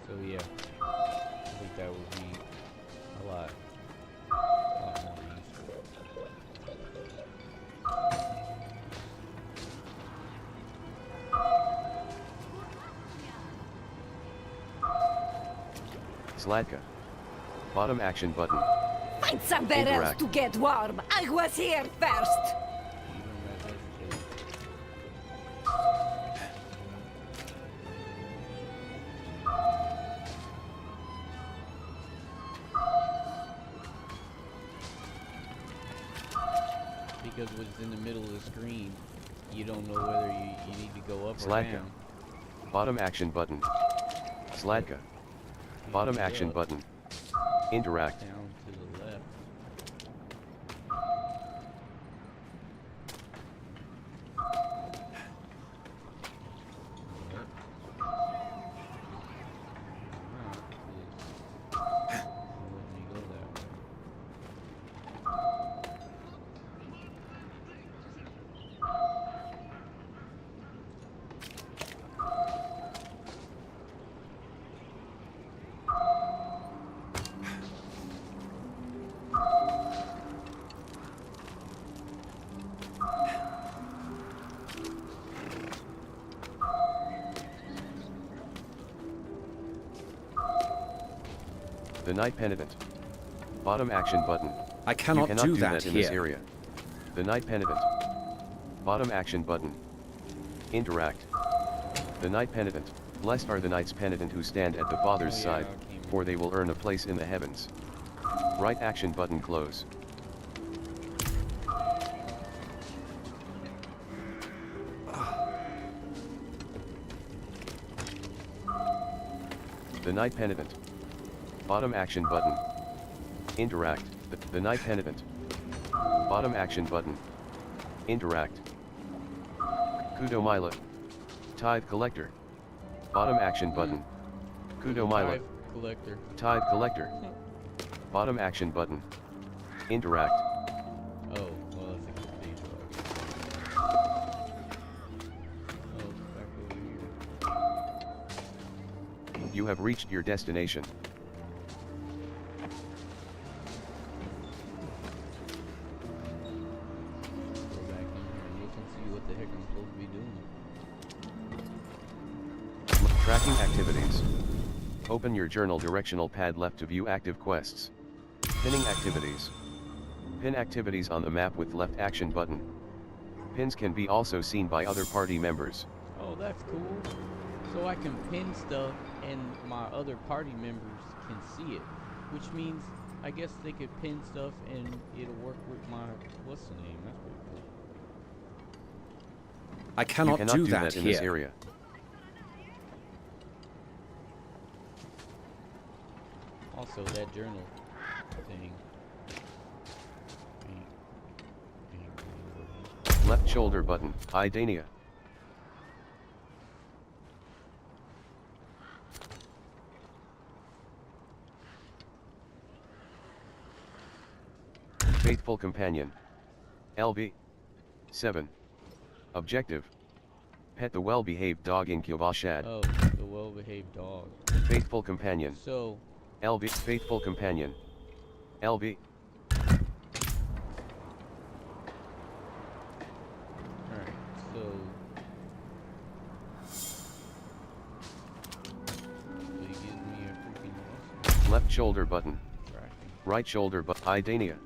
So yeah, I think that would be a lot more useful. Slatka. Bottom action button. Find somewhere else to get warm. I was here first. Because when it's in the middle of the screen, you don't know whether you need to go up or Slatka. down. Bottom action button. Slatka. Bottom action button. Interact. Down to the left. The Night Penitent. Bottom action button. I cannot you cannot do that, that in here. this area. The Night Penitent. Bottom action button. Interact. The Night Penitent. Blessed are the Knights Penitent who stand at the Father's side, for they will earn a place in the heavens. Right action button close. The Night Penitent. Bottom action button. Interact. The Night Penitent. Bottom action button. Interact. Kudo Mila. Tithe Collector. Bottom action button. Kudo Mila. Tithe Collector. Tithe Collector. Bottom action button. Interact. Oh, well, that's a good page. Oh, it's back over here. You have reached your destination. Go back in here and look and see what the heck I'm supposed to be doing. Tracking activities. Open your journal directional pad left to view active quests. Pinning activities. Pin activities on the map with left action button. Pins can be also seen by other party members. Oh, that's cool. So I can pin stuff and my other party members can see it, which means I guess they could pin stuff and it'll work with my what's the name? That's pretty cool. I cannot you cannot do that in here. this area. Also, that journal thing. Left shoulder button, Idania. Faithful companion. LB. 7. Objective. Pet the well-behaved dog in Kyovashad. Oh, the well-behaved dog. Faithful companion. So, LB. Faithful companion. LB. alright, so he gives me a freaking awesome Left shoulder button. tracking. Right shoulder button, Idania.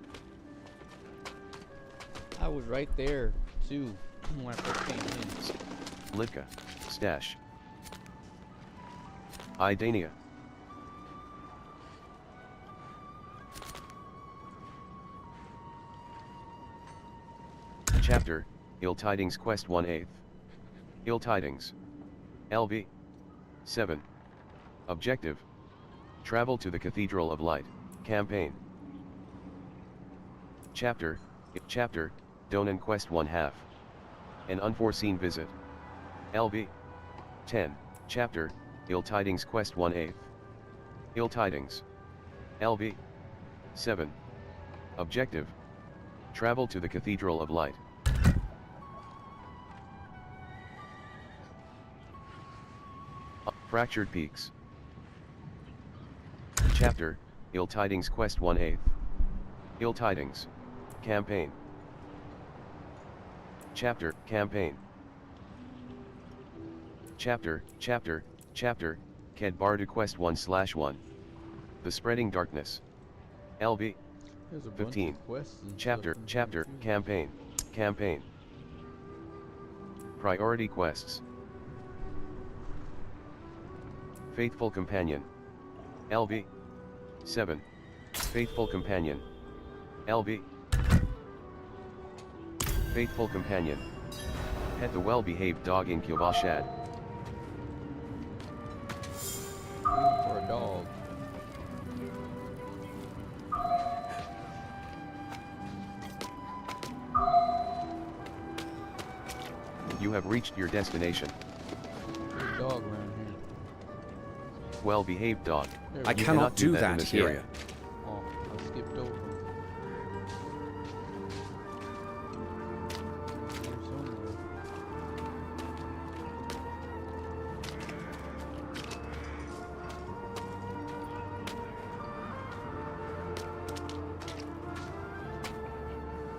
I was right there too when I first came in. Litka. Stash. Idania. Chapter, Ill Tidings Quest 1/8. Ill Tidings. LB. 7. Objective. Travel to the Cathedral of Light, campaign. Chapter, Donan Quest 1/2. An unforeseen visit. LB. 10. Chapter, Ill Tidings Quest 1/8. Ill Tidings. LB. 7. Objective. Travel to the Cathedral of Light. Fractured Peaks. Chapter, Ill Tidings Quest 1/8. Ill Tidings. Campaign. Chapter, campaign. Chapter, Ked Bardu Quest 1/1. The Spreading Darkness. LB. There's a bunch 15. of quests and Chapter, stuff in here, too. campaign. Priority quests. Faithful Companion. LB. 7. Faithful Companion. LB. Faithful Companion. Pet the well-behaved dog in Kyovashad. For a dog. You have reached your destination. There's a dog around here. Well-behaved dog. There we I go. cannot do in that this here. area. Oh, I skipped over. Here somewhere.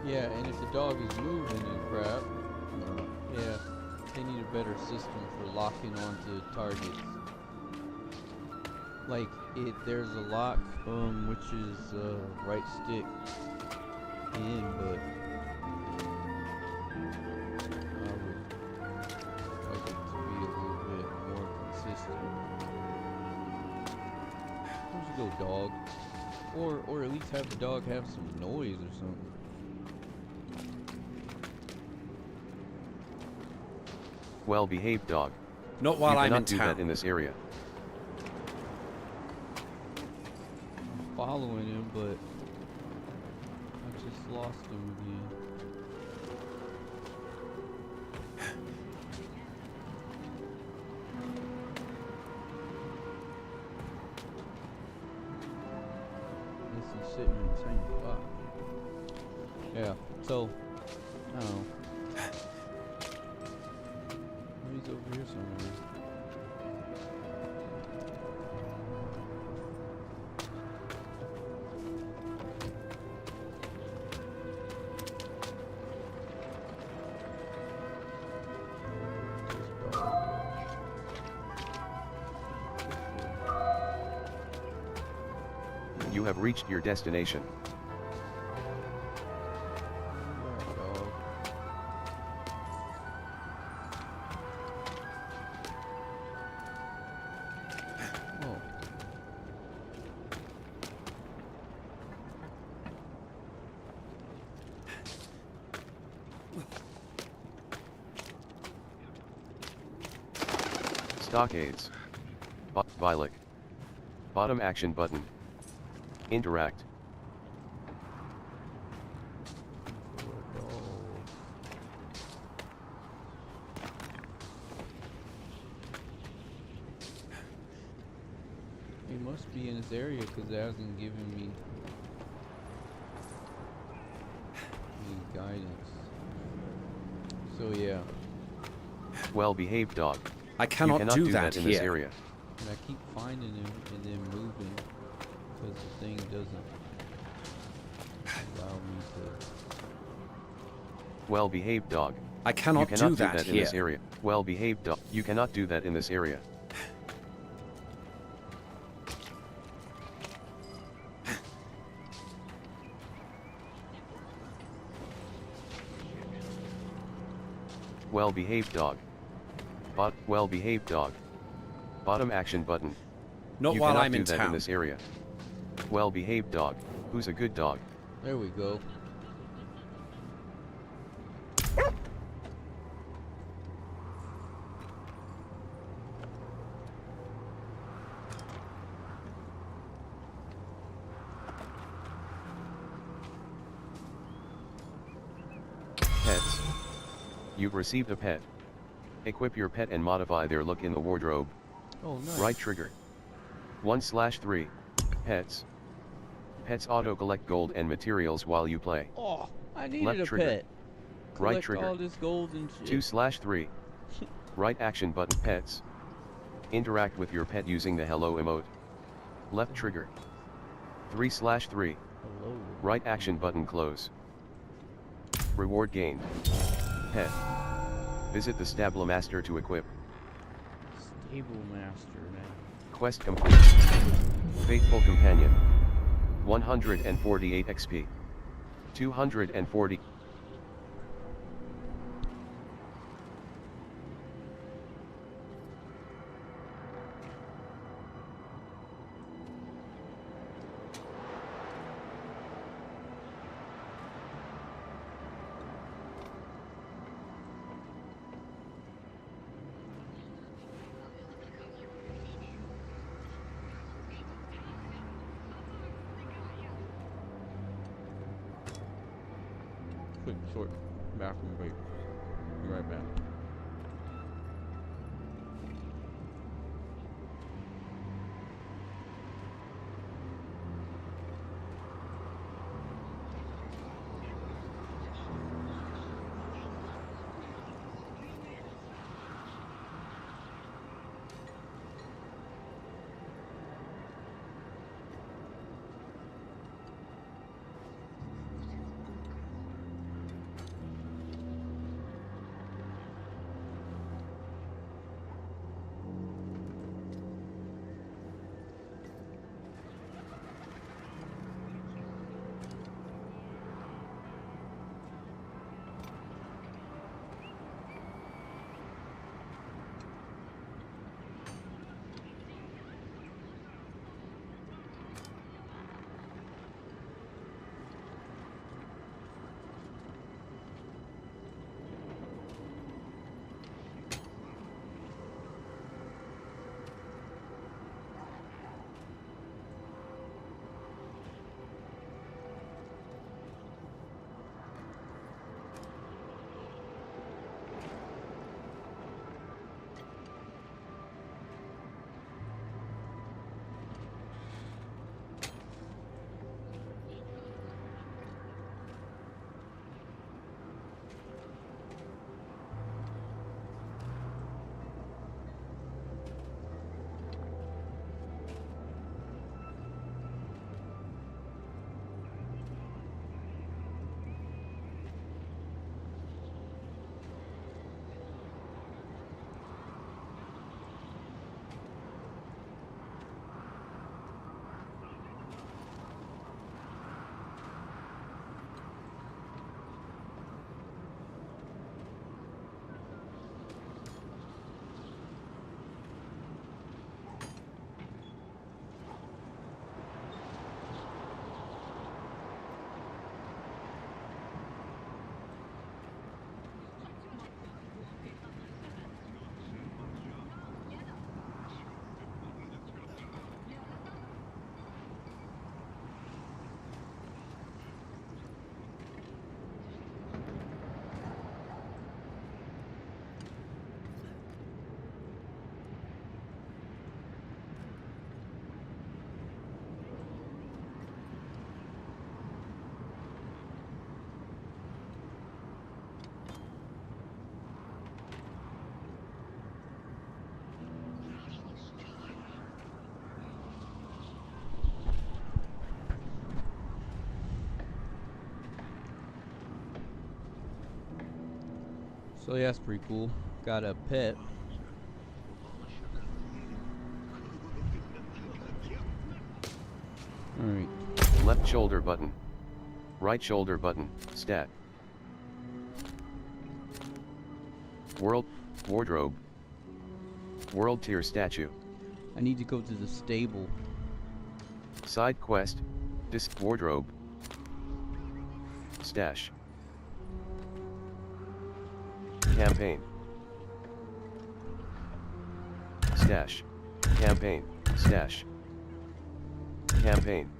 Yeah, and if the dog is moving and crap, yeah, they need a better system for locking onto targets. Like there's a lock, which is right stick in, but I would like it to be a little bit more consistent. Where'd you go, dog? Or at least have the dog have some noise or something. Well-behaved dog. Not while you I'm in cannot do town. that in this area. I'm following him, but I just lost him again. Guess he's sitting in the same spot. Yeah, so, I don't know. He's over here somewhere. You have reached your destination. Stockades. Violet. Bottom action button. Interact. He must be in this area because it hasn't given me any guidance. So yeah. Well-behaved dog. I cannot do do that in here. this area. And I keep finding him and then moving because the thing doesn't allow me to. Well-behaved dog. I cannot do that in here. this area. Well-behaved dog. You cannot do that in this area. Well-behaved dog. Well-behaved dog. Bottom action button. Not you while cannot I'm do in that town. in this area. Well-behaved dog. Who's a good dog? There we go. Pets. You've received a pet. Equip your pet and modify their look in the wardrobe. Oh, nice. Right trigger. 1/3. Pets. Pets auto-collect gold and materials while you play. Oh, I needed Left a trigger. pet. Right Collect trigger. all this gold and shit. 2/3. Right action button. Pets. Interact with your pet using the hello emote. Left trigger. 3/3. Hello. Right action button. Close. Reward gained. Pet. Visit the Stablo Master to equip. Stable master, man. Quest complete. Faithful companion. 148 XP. 240. Quick, short bathroom break. Be right back. So yeah, that's pretty cool. Got a pet. Alright. Left shoulder button. Right shoulder button. Stat. World. Wardrobe. World tier statue. I need to go to the stable. Side quest. Wardrobe. Stash. Campaign. Stash. Campaign. Stash. Campaign.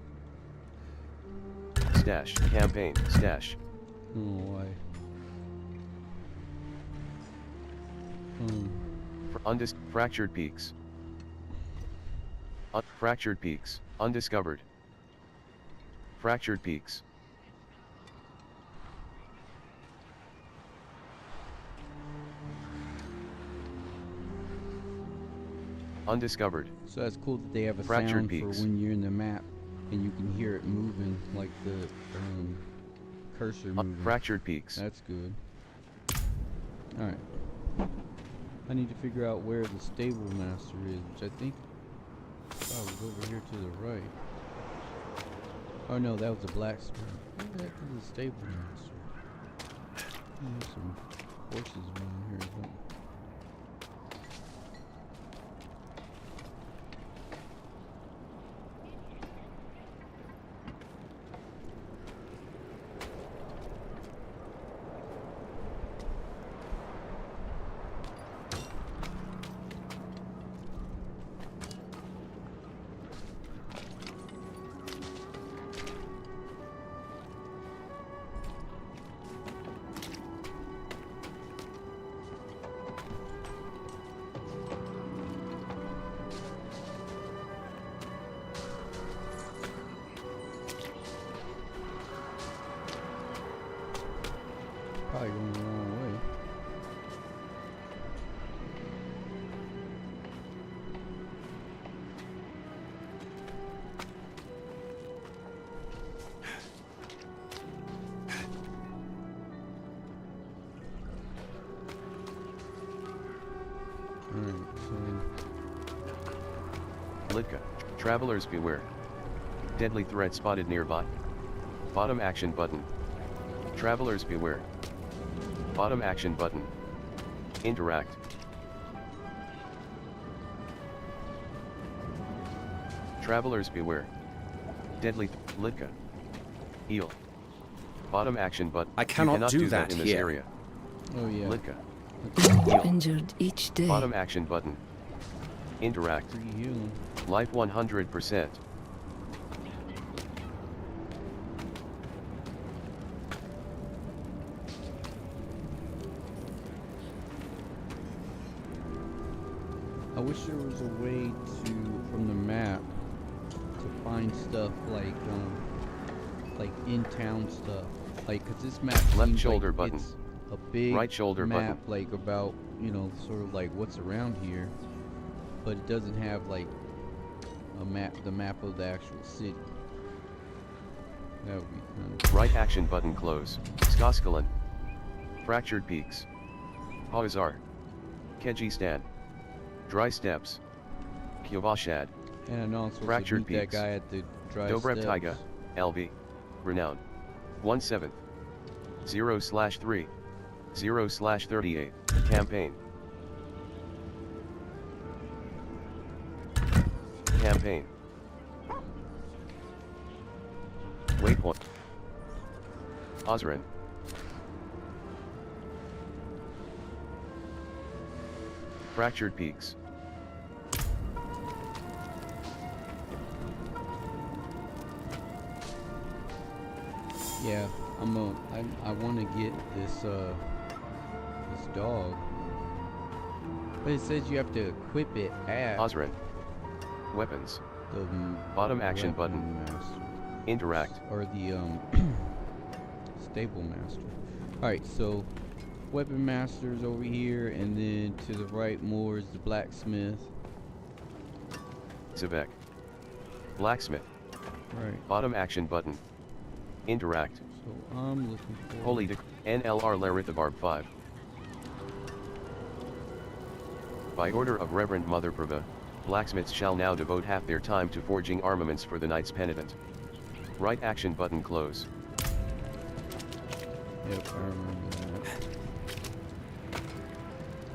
Stash. Campaign. Stash. Oh, why? Fractured peaks. Fractured peaks. Undiscovered. Fractured peaks. Undiscovered. So that's cool that they have a Fractured sound peaks. for when you're in the map and you can hear it moving, like the cursor moving. Fractured peaks. That's good. Alright. I need to figure out where the stable master is, which I think was over here to the right. Oh no, that was the blacksmith. Where the heck is the stable master? There's some horses around here as well. Probably going the wrong way. Litka. Travelers beware. Deadly threat spotted nearby. Bottom action button. Travelers beware. Bottom action button. Interact. Travelers beware. Deadly Litka. Heal. Bottom action button. I cannot do that in this here. area. Oh yeah. Litka. Heal. Injured each day. Bottom action button. Interact. Free healing. Life 100%. I wish there was a way to, from the map, to find stuff like in-town stuff. Like, cause this map Left seems shoulder like button. it's a big Right shoulder map, button. like about, you know, sort of like what's around here, but it doesn't have like a map, the map of the actual city. That would be kind of... Right action button close. Skoskalan. Fractured peaks. Hawazar. Kyrgyzstan. Dry steppes. Kyovashad. And I know I'm supposed Fractured to meet peaks. that guy at the dry Dobrev steps. Taiga. LV. Renown. 1/7. 0/3. 0/38. Campaign. Campaign. Waypoint. Osran. Fractured peaks. Yeah, I want to get this this dog, but it says you have to equip it at Osran. Weapons. the Bottom action weapon button. master, Interact. or the stable master. All right, so weapon master's over here, and then to the right more is the blacksmith. Zebek. Blacksmith. Right. Bottom action button. Interact. So I'm looking for Holy NLR Larithabarb 5. By order of Reverend Mother Prabha, blacksmiths shall now devote half their time to forging armaments for the Knight's Penitent. Right action button close. Yep, I remember that.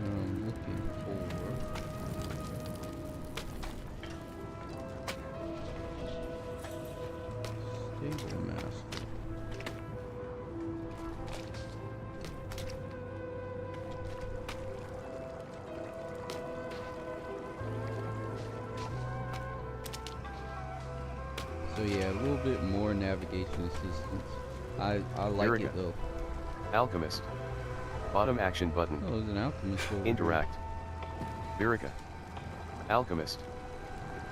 I'm looking for... Stable Master. So yeah, a little bit more navigation assistance. I like it though. Alchemist. Bottom action button. Oh, there's an alchemist over Interact. Virica. Alchemist.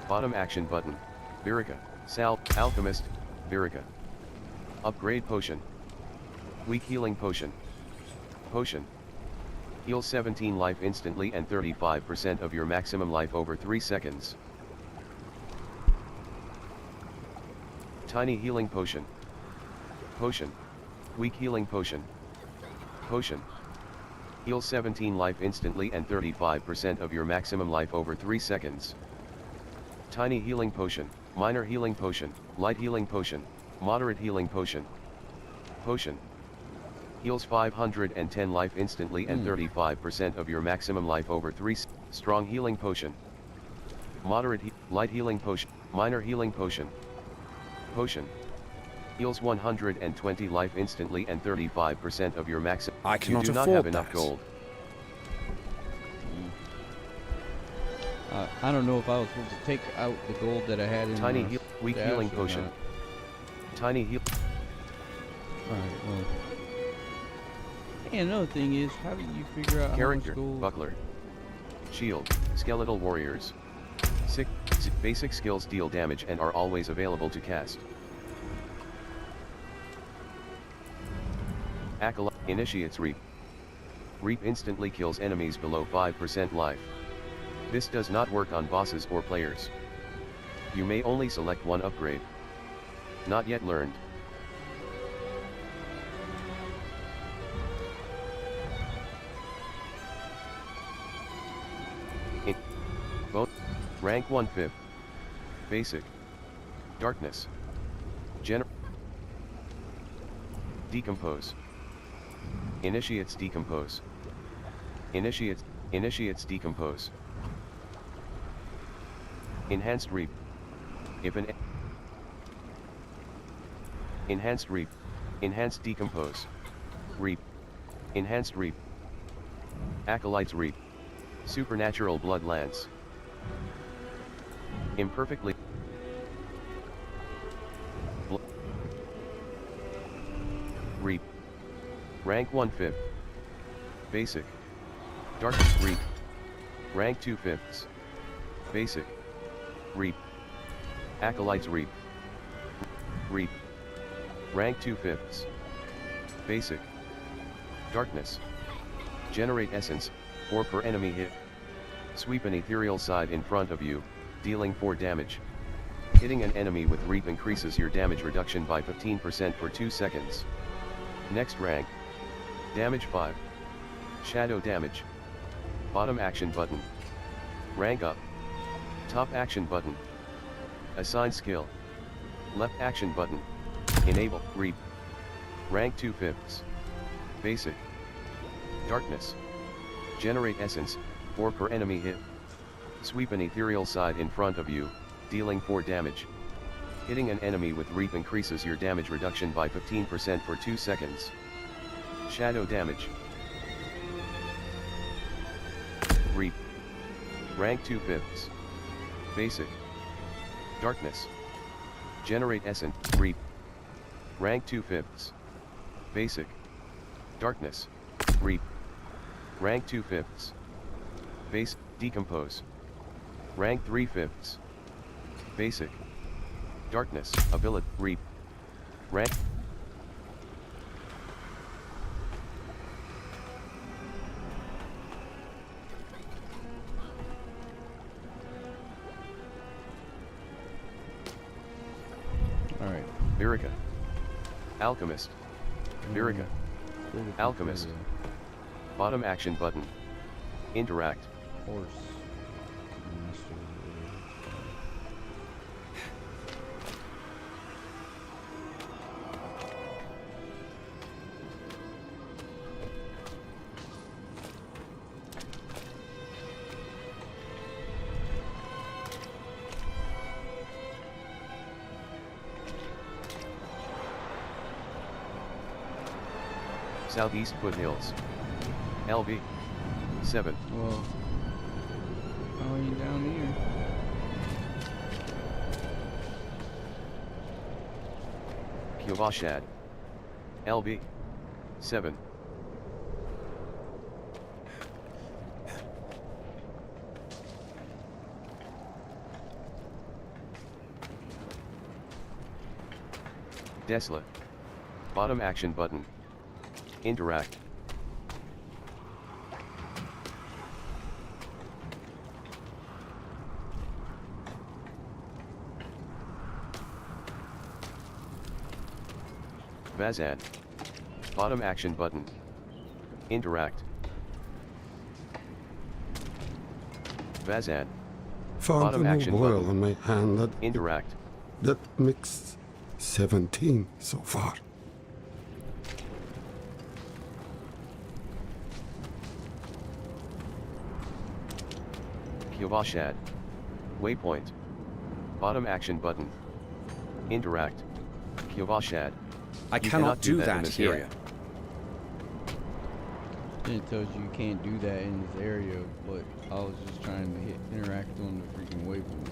Bottom action button. Virica. Alchemist. Virica. Upgrade potion. Weak healing potion. Potion. Heal 17 life instantly and 35% of your maximum life over 3 seconds. Tiny healing potion. Potion. Weak healing potion. Potion. Heal 17 life instantly and 35% of your maximum life over 3 seconds. Tiny healing potion. Minor healing potion. Light healing potion. Moderate healing potion. Potion. Heals 510 life instantly and 35% of your maximum life over 3 Strong healing potion. Moderate light healing potion. Minor healing potion. Potion. Heals 120 life instantly and 35% of your maximum. I cannot you do not afford have enough that. gold. I don't know if I was supposed to take out the gold that I had in Tiny my weak stash healing or potion. not. Tiny heal. Alright, well. And another thing is, how do you figure out Character, how much gold? buckler. Shield, skeletal warriors. Basic skills deal damage and are always available to cast. Acolyte, initiates Reap. Reap instantly kills enemies below 5% life. This does not work on bosses or players. You may only select one upgrade. Not yet learned. Rank 1/5. Basic. Darkness. Decompose. Initiates decompose. Initiates decompose. Enhanced reap. If an enhanced reap. Enhanced decompose. Reap. Enhanced reap. Acolytes reap. Supernatural blood lance. Imperfectly. Reap. Rank 1/5. Basic. Darkness reap. Rank 2/5. Basic. Reap. Acolytes reap. Reap. Rank 2/5. Basic. Darkness. Generate essence, 4 per enemy hit. Sweep an ethereal side in front of you, dealing 4 damage. Hitting an enemy with Reap increases your damage reduction by 15% for 2 seconds. Next rank. Damage 5. Shadow damage. Bottom action button. Rank up. Top action button. Assign skill. Left action button. Enable, Reap. Rank 2/5. Basic. Darkness. Generate essence, 4 per enemy hit. Sweep an ethereal side in front of you, dealing 4 damage. Hitting an enemy with Reap increases your damage reduction by 15% for 2 seconds. Shadow damage. Reap. Rank 2/5. Basic. Darkness. Generate essence, Reap. Rank 2/5. Basic. Darkness. Reap. Rank 2/5. Base, decompose. Rank 3/5. Basic. Darkness, ability, Reap. Rank. Alright. Virica. Alchemist. Virica. Alchemist. Bottom action button. Interact. horse. Southeast foothills. LB. 7. Well, how are you down here? Kuvashad. LB. 7. Desla. Bottom action button. Interact. Vazad. Bottom action button. Interact. Vazad. Found Bottom a new action oil button. on my hand Interact. that mixed 17 so far. Kuvashad. Waypoint. Bottom action button. Interact. Kuvashad. I You cannot do in that this here. area. It tells you can't do that in this area, but I was just trying to interact on the freaking waypoint.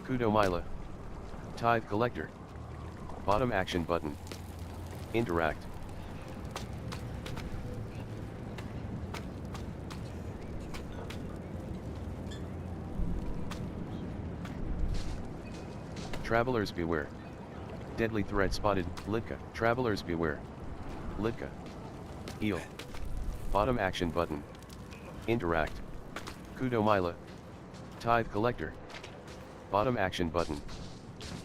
Kudomila. Tithe collector. Bottom action button. Interact. Travelers beware. Deadly threat spotted. Litka. Travelers beware. Litka. Eel. Bottom action button. Interact. Kudomila. Tithe collector. Bottom action button.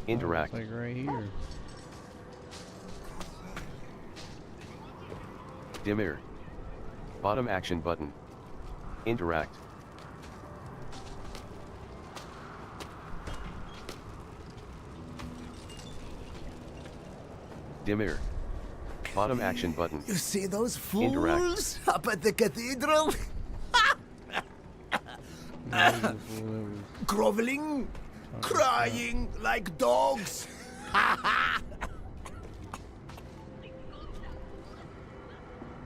Interact. Like right here. Dimir. Bottom action button. Interact. Dimir. Bottom action button. You see those fools Interact. up at the cathedral? Groveling, crying like dogs.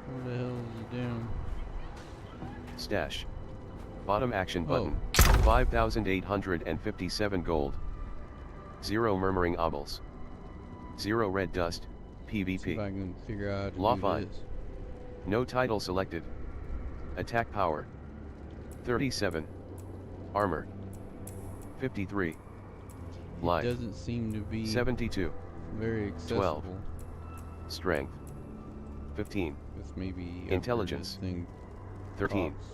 Where the hell is he down? Stash. Bottom action button. 5,857 gold. 0 murmuring obels. 0 red dust. See if PvP. I can figure out how to Law do fine. this. No title selected. Attack power. 37. Armor. 53. Life. It doesn't seem to be 72. very accessible. 12. Strength. 15. With maybe Intelligence. this thing 13. talks.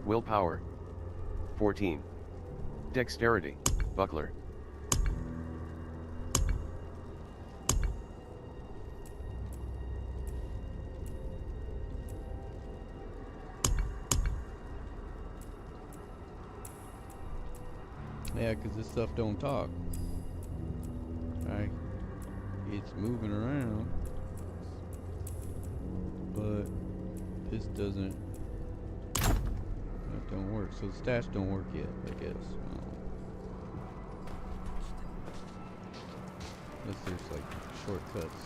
Willpower. 14. Dexterity. Buckler. Yeah, because this stuff don't talk. Right? It's moving around. But this doesn't. That don't work. So the stats don't work yet, I guess. Unless there's like shortcuts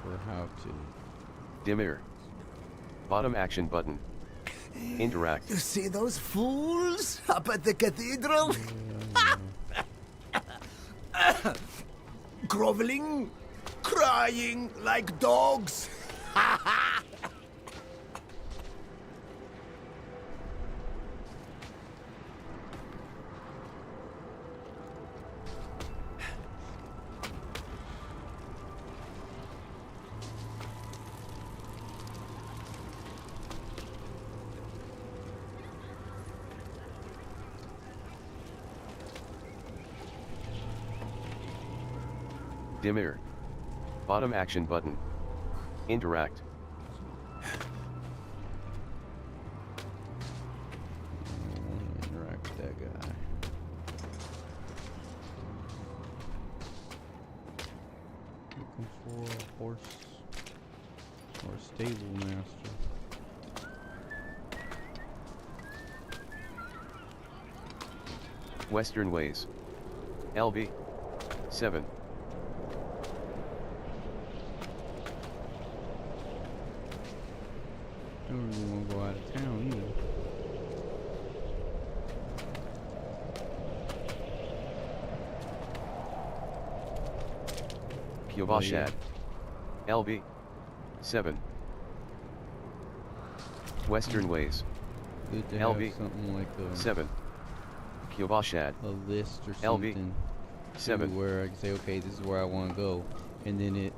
for how to. Dimir. Bottom action button. Interact. You see those fools up at the cathedral? Groveling, crying like dogs. Dimmer. Bottom action button. Interact. I want to interact with that guy. Looking for a horse or a stable master. Western Ways. LB. 7. I don't really want to go out of town either. Kyovashad. LB. 7. Western Ways. Good to LB. have something like a 7. Kyovashad. list or LB. something 7. where I can say, okay, this is where I want to go, and then it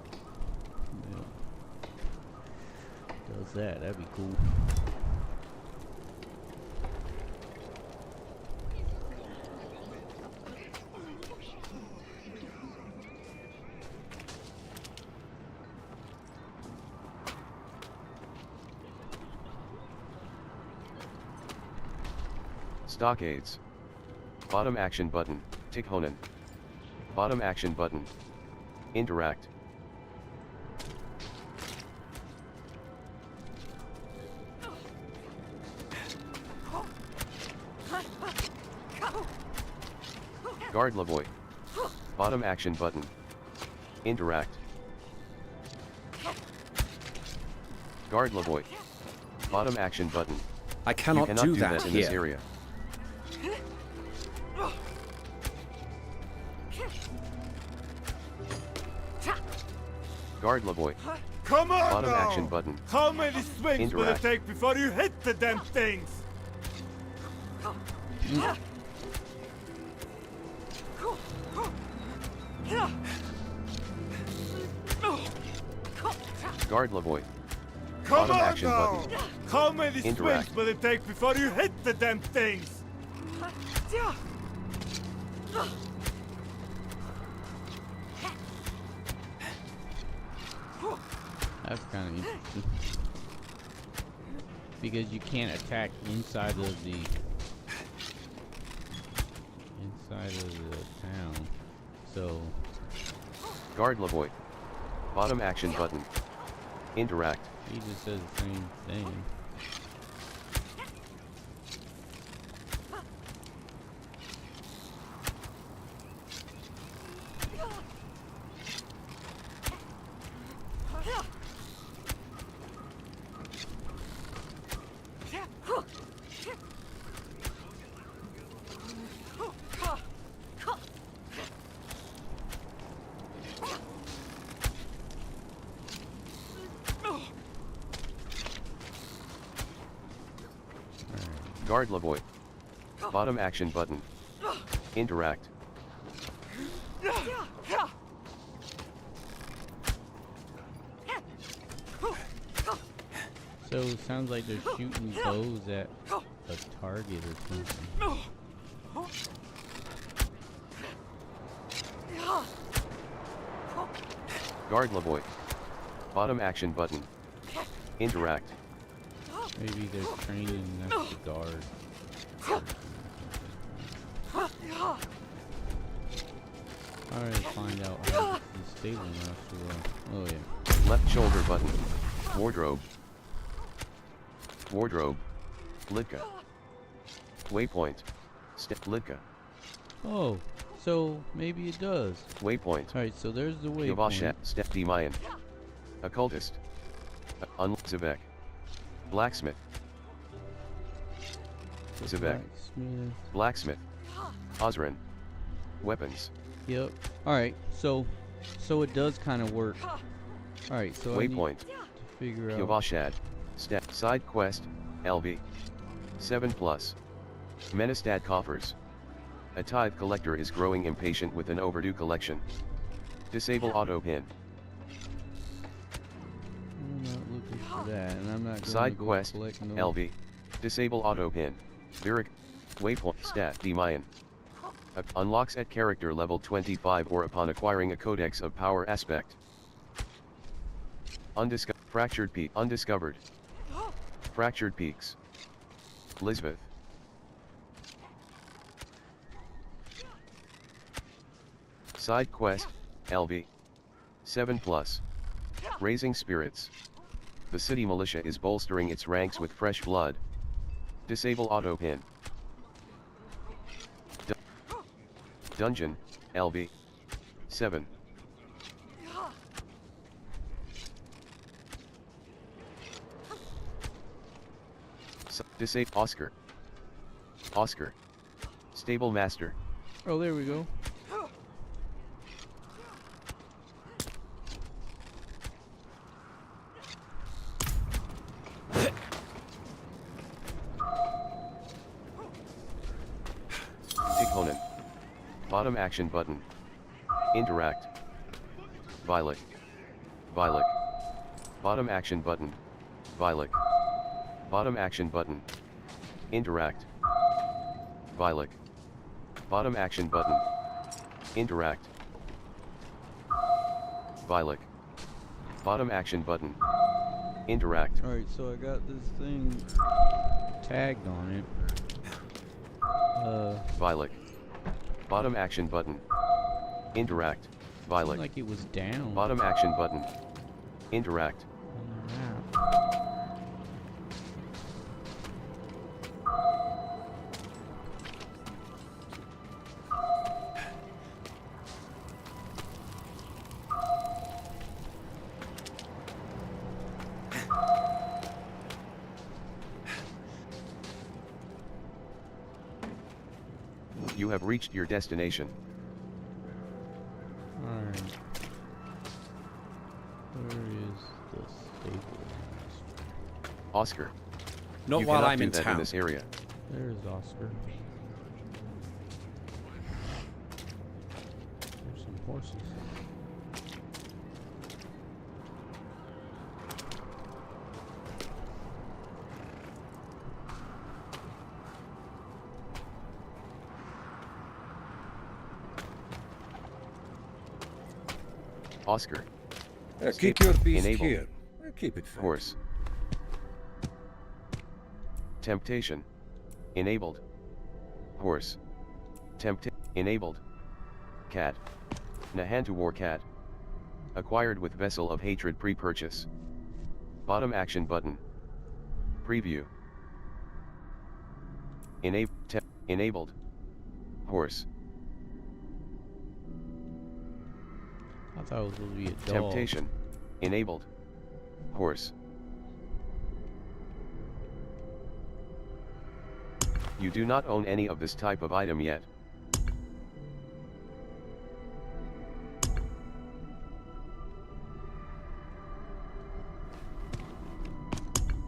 does that. That'd be cool. Stockades. Bottom action button, Tikhonen. Bottom action button. Interact. Guard Lavoy. Bottom action button. Interact. Guard Lavoy. Bottom action button. I cannot do that in here. this area. Guard Lavoy. Come on Bottom now. action button. How many swings will it Interact. take before you hit the damn things? Guard Lavoy. Come Bottom on action now. button. How many Interact. swings will it take before you hit the damn things? That's kind of interesting. Because you can't attack inside of the town. So Guard Lavoy. Bottom action button. Interact. he just says the same thing. Guard Lavoy. Bottom action button. Interact. So it sounds like they're shooting bows at a target or something. Guard Lavoy. Bottom action button. Interact. Maybe they're training next to guard. Alright, find out how the stable master. Oh yeah. Left shoulder button. Wardrobe. Wardrobe. Litka. Waypoint. Step Litka. Oh, so maybe it does. Waypoint. Alright, so there's the waypoint. Yavashat. Step D Mayan. Occultist. Zebek. Blacksmith. Zebek. Blacksmith. Osran. Weapons. Yep. Alright, so it does kind of work. Alright, so Waypoint. I need to figure out. Yavashad. Step. Side quest. LB. 7+. Menestad coffers. A tithe collector is growing impatient with an overdue collection. Disable auto pin. I'm not looking for that, and I'm not going Side to go quest. collect no. LB. Disable auto pin. Virik. Waypoint. Stat. D Mayan. Unlocks at character level 25 or upon acquiring a Codex of Power aspect. Fractured Peak. Undiscovered. Fractured Peaks. Lisbeth. Side quest, LV. 7+. Raising spirits. The city militia is bolstering its ranks with fresh blood. Disable auto pin. Dungeon, LV. 7. Disable Oscar. Oscar. Stable Master. Oh, there we go. Tikhonen. Bottom action button. Interact. Violet. Violet. Bottom action button. Violet. Bottom action button. Interact. Violet. Bottom action button. Interact. Violet. Bottom action button. Interact. Alright, so I got this thing tagged on it. Violet. Bottom action button. Interact. Violet. Like it was down. Bottom action button. Interact. On the map. You have reached your destination. Alright. Where is the stable master? Oscar. Not you while cannot I'm do in that town. in this area. There's Oscar. There's some horses. Oscar. Keep your beast Enable. here. Keep it fed. Horse. Temptation. Enabled. Horse. Enabled. Cat. Nahan to War Cat. Acquired with Vessel of Hatred pre-purchase. Bottom action button. Preview. Enabled. Horse. I thought it was going to be a dog. Temptation. Enabled. Horse. You do not own any of this type of item yet.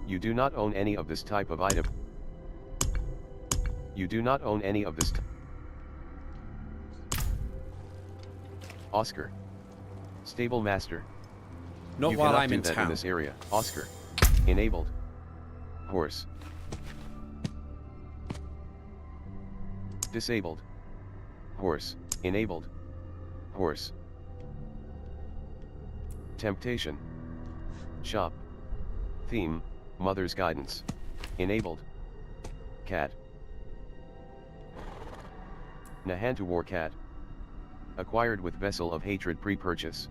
You do not own any of this type of item. You do not own any of this. Oscar. Stable Master. Not you while cannot I'm do in that town. in this area. Oscar. Enabled. Horse. Disabled. Horse. Enabled. Horse. Temptation. Shop. Theme. Mother's Guidance. Enabled. Cat. Nahan to War Cat. Acquired with Vessel of Hatred pre-purchase.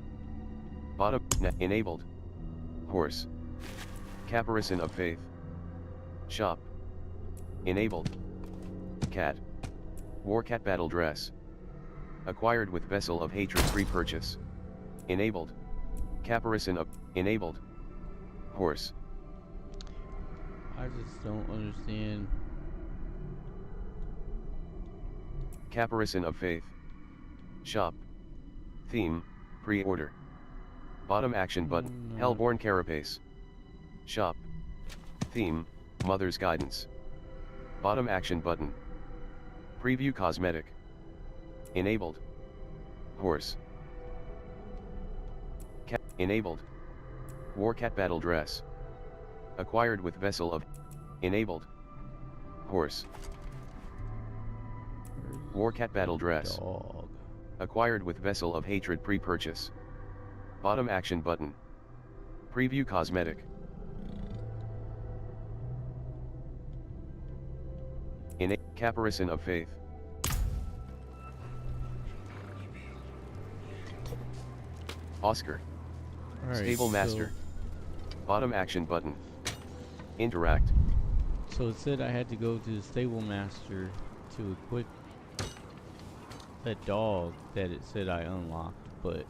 Bottom. Enabled. Horse. Caparison of Faith. Shop. Enabled. Cat. War Cat Battle Dress. Acquired with Vessel of Hatred pre-purchase. Enabled. Caparison of. Enabled. Horse. I just don't understand. Caparison of Faith. Shop. Theme. Pre-order. Bottom action button. Hellborn Carapace. Shop. Theme. Mother's Guidance. Bottom action button. Preview cosmetic. Enabled. Horse. Cat. Enabled. War Cat Battle Dress. Acquired with Vessel of. Enabled. Horse. Warcat Battle Dress. Dog. Acquired with Vessel of Hatred pre-purchase. Bottom action button. Preview cosmetic. Caparison of Faith. Oscar. All right, Stable Master. Bottom action button. Interact. So it said I had to go to the Stable Master to equip that dog that it said I unlocked, but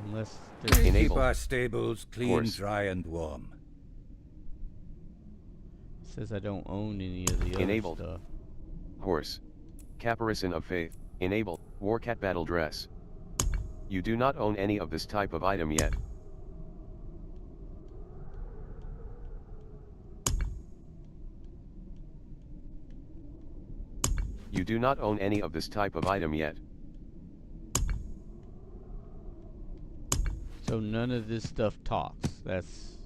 unless there's Keep our stables clean, dry, and warm. It says I don't own any of the other stuff. Horse. Caparison of Faith. Enable. Warcat Battle Dress. You do not own any of this type of item yet. You do not own any of this type of item yet. So none of this stuff talks. That's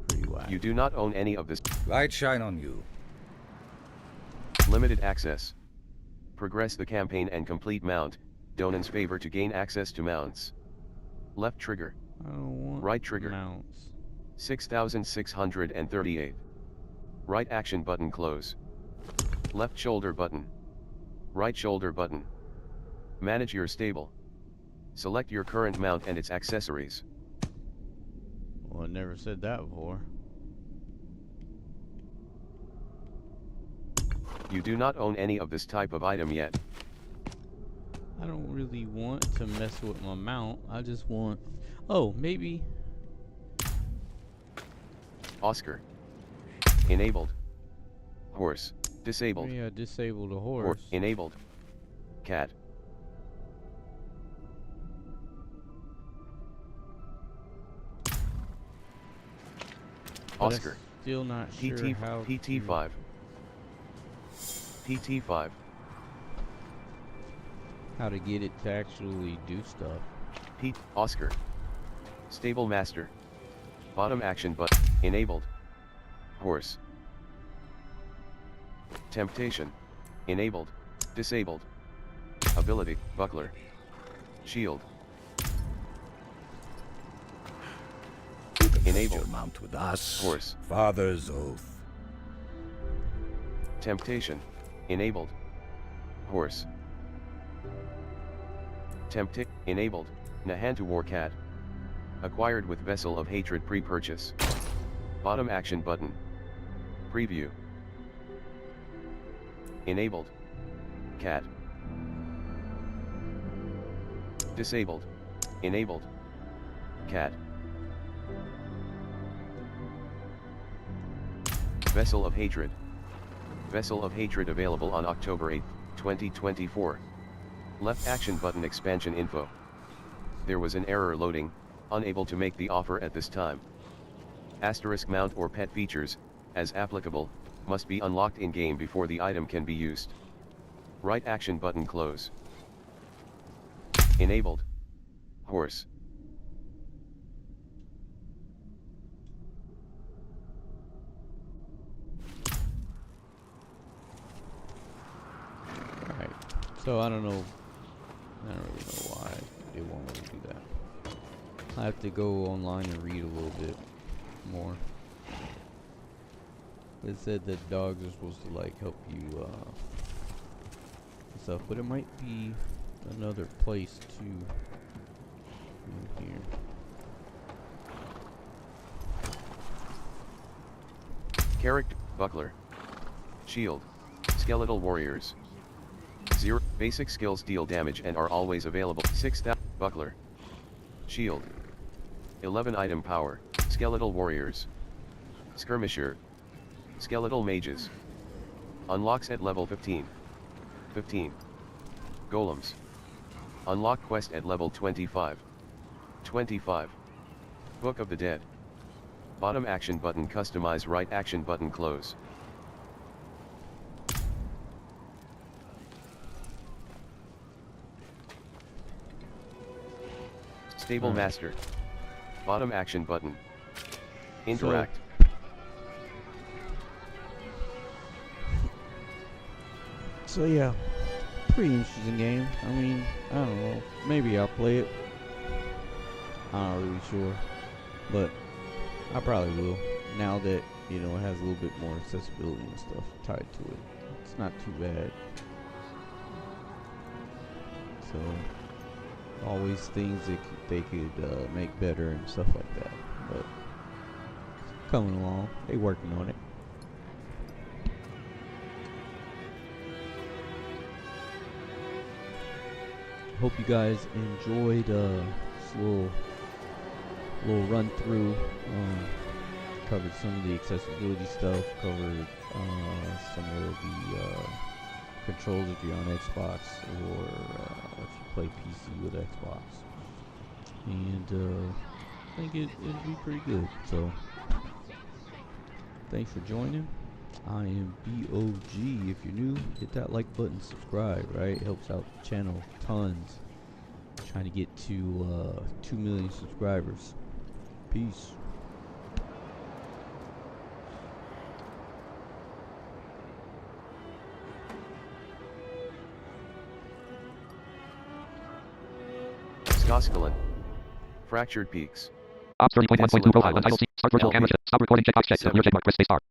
pretty whack. You do not own any of this. Light shine on you. Limited access. Progress the campaign and complete mount. Donan's favor to gain access to mounts. Left trigger. I don't want right trigger. Mounts. 6638. Right action button close. Left shoulder button. Right shoulder button. Manage your stable. Select your current mount and its accessories. Well, I never said that before. You do not own any of this type of item yet. I don't really want to mess with my mount. I just want... Oh, maybe... Oscar. Enabled. Horse. Disabled. Yeah, disabled a horse. Enabled. Cat. Oscar. Still not sure how PT5. PT5. How to get it to actually do stuff. Oscar. Stable Master. Bottom action button. Enabled. Horse. Temptation. Enabled. Disabled. Ability. Buckler. Shield. Enabled. Mount with us. Horse. Father's oath. Temptation. Enabled. Horse. Enabled. Nahan to Warcat. Acquired with Vessel of Hatred pre-purchase. Bottom action button. Preview. Enabled. Cat. Disabled. Enabled. Cat. Vessel of Hatred. Vessel of Hatred available on October 8, 2024. Left action button expansion info. There was an error loading, unable to make the offer at this time. Asterisk mount or pet features, as applicable, must be unlocked in-game before the item can be used. Right action button close. Enabled. Horse. Alright, so I don't really know why they want me to do that. I have to go online and read a little bit more. It said that dogs are supposed to like help you and stuff, but it might be another place too in here. Character. Buckler. Shield. Skeletal Warriors. 0. Basic skills deal damage and are always available. 6,000. Buckler. Shield. 11 item power. Skeletal Warriors. Skirmisher. Skeletal Mages. Unlocks at level 15. 15. Golems. Unlock quest at level 25. 25. Book of the Dead. Bottom action button customize, right action button close. Stable Master. Bottom action button. Interact. So yeah, pretty interesting game. I mean, I don't know. Maybe I'll play it. I'm not really sure, but I probably will. Now that, you know, it has a little bit more accessibility and stuff tied to it. It's not too bad. So, always things that they could make better and stuff like that. But, coming along. They working on it. Hope you guys enjoyed this little run through. Covered some of the accessibility stuff. Covered some of the controls if you're on Xbox or if you play PC with Xbox. And I think it'll be pretty good. So thanks for joining. I am B.O.G. If you're new, hit that like button, subscribe, right? It helps out the channel tons. Trying to get to 2 million subscribers. Peace. Skoskalan. Fractured Peaks. Ops 30.1.2 profile. Untitled C. Start virtual camera. Stop recording. Checkbox check. Clear checkmark. Press spacebar.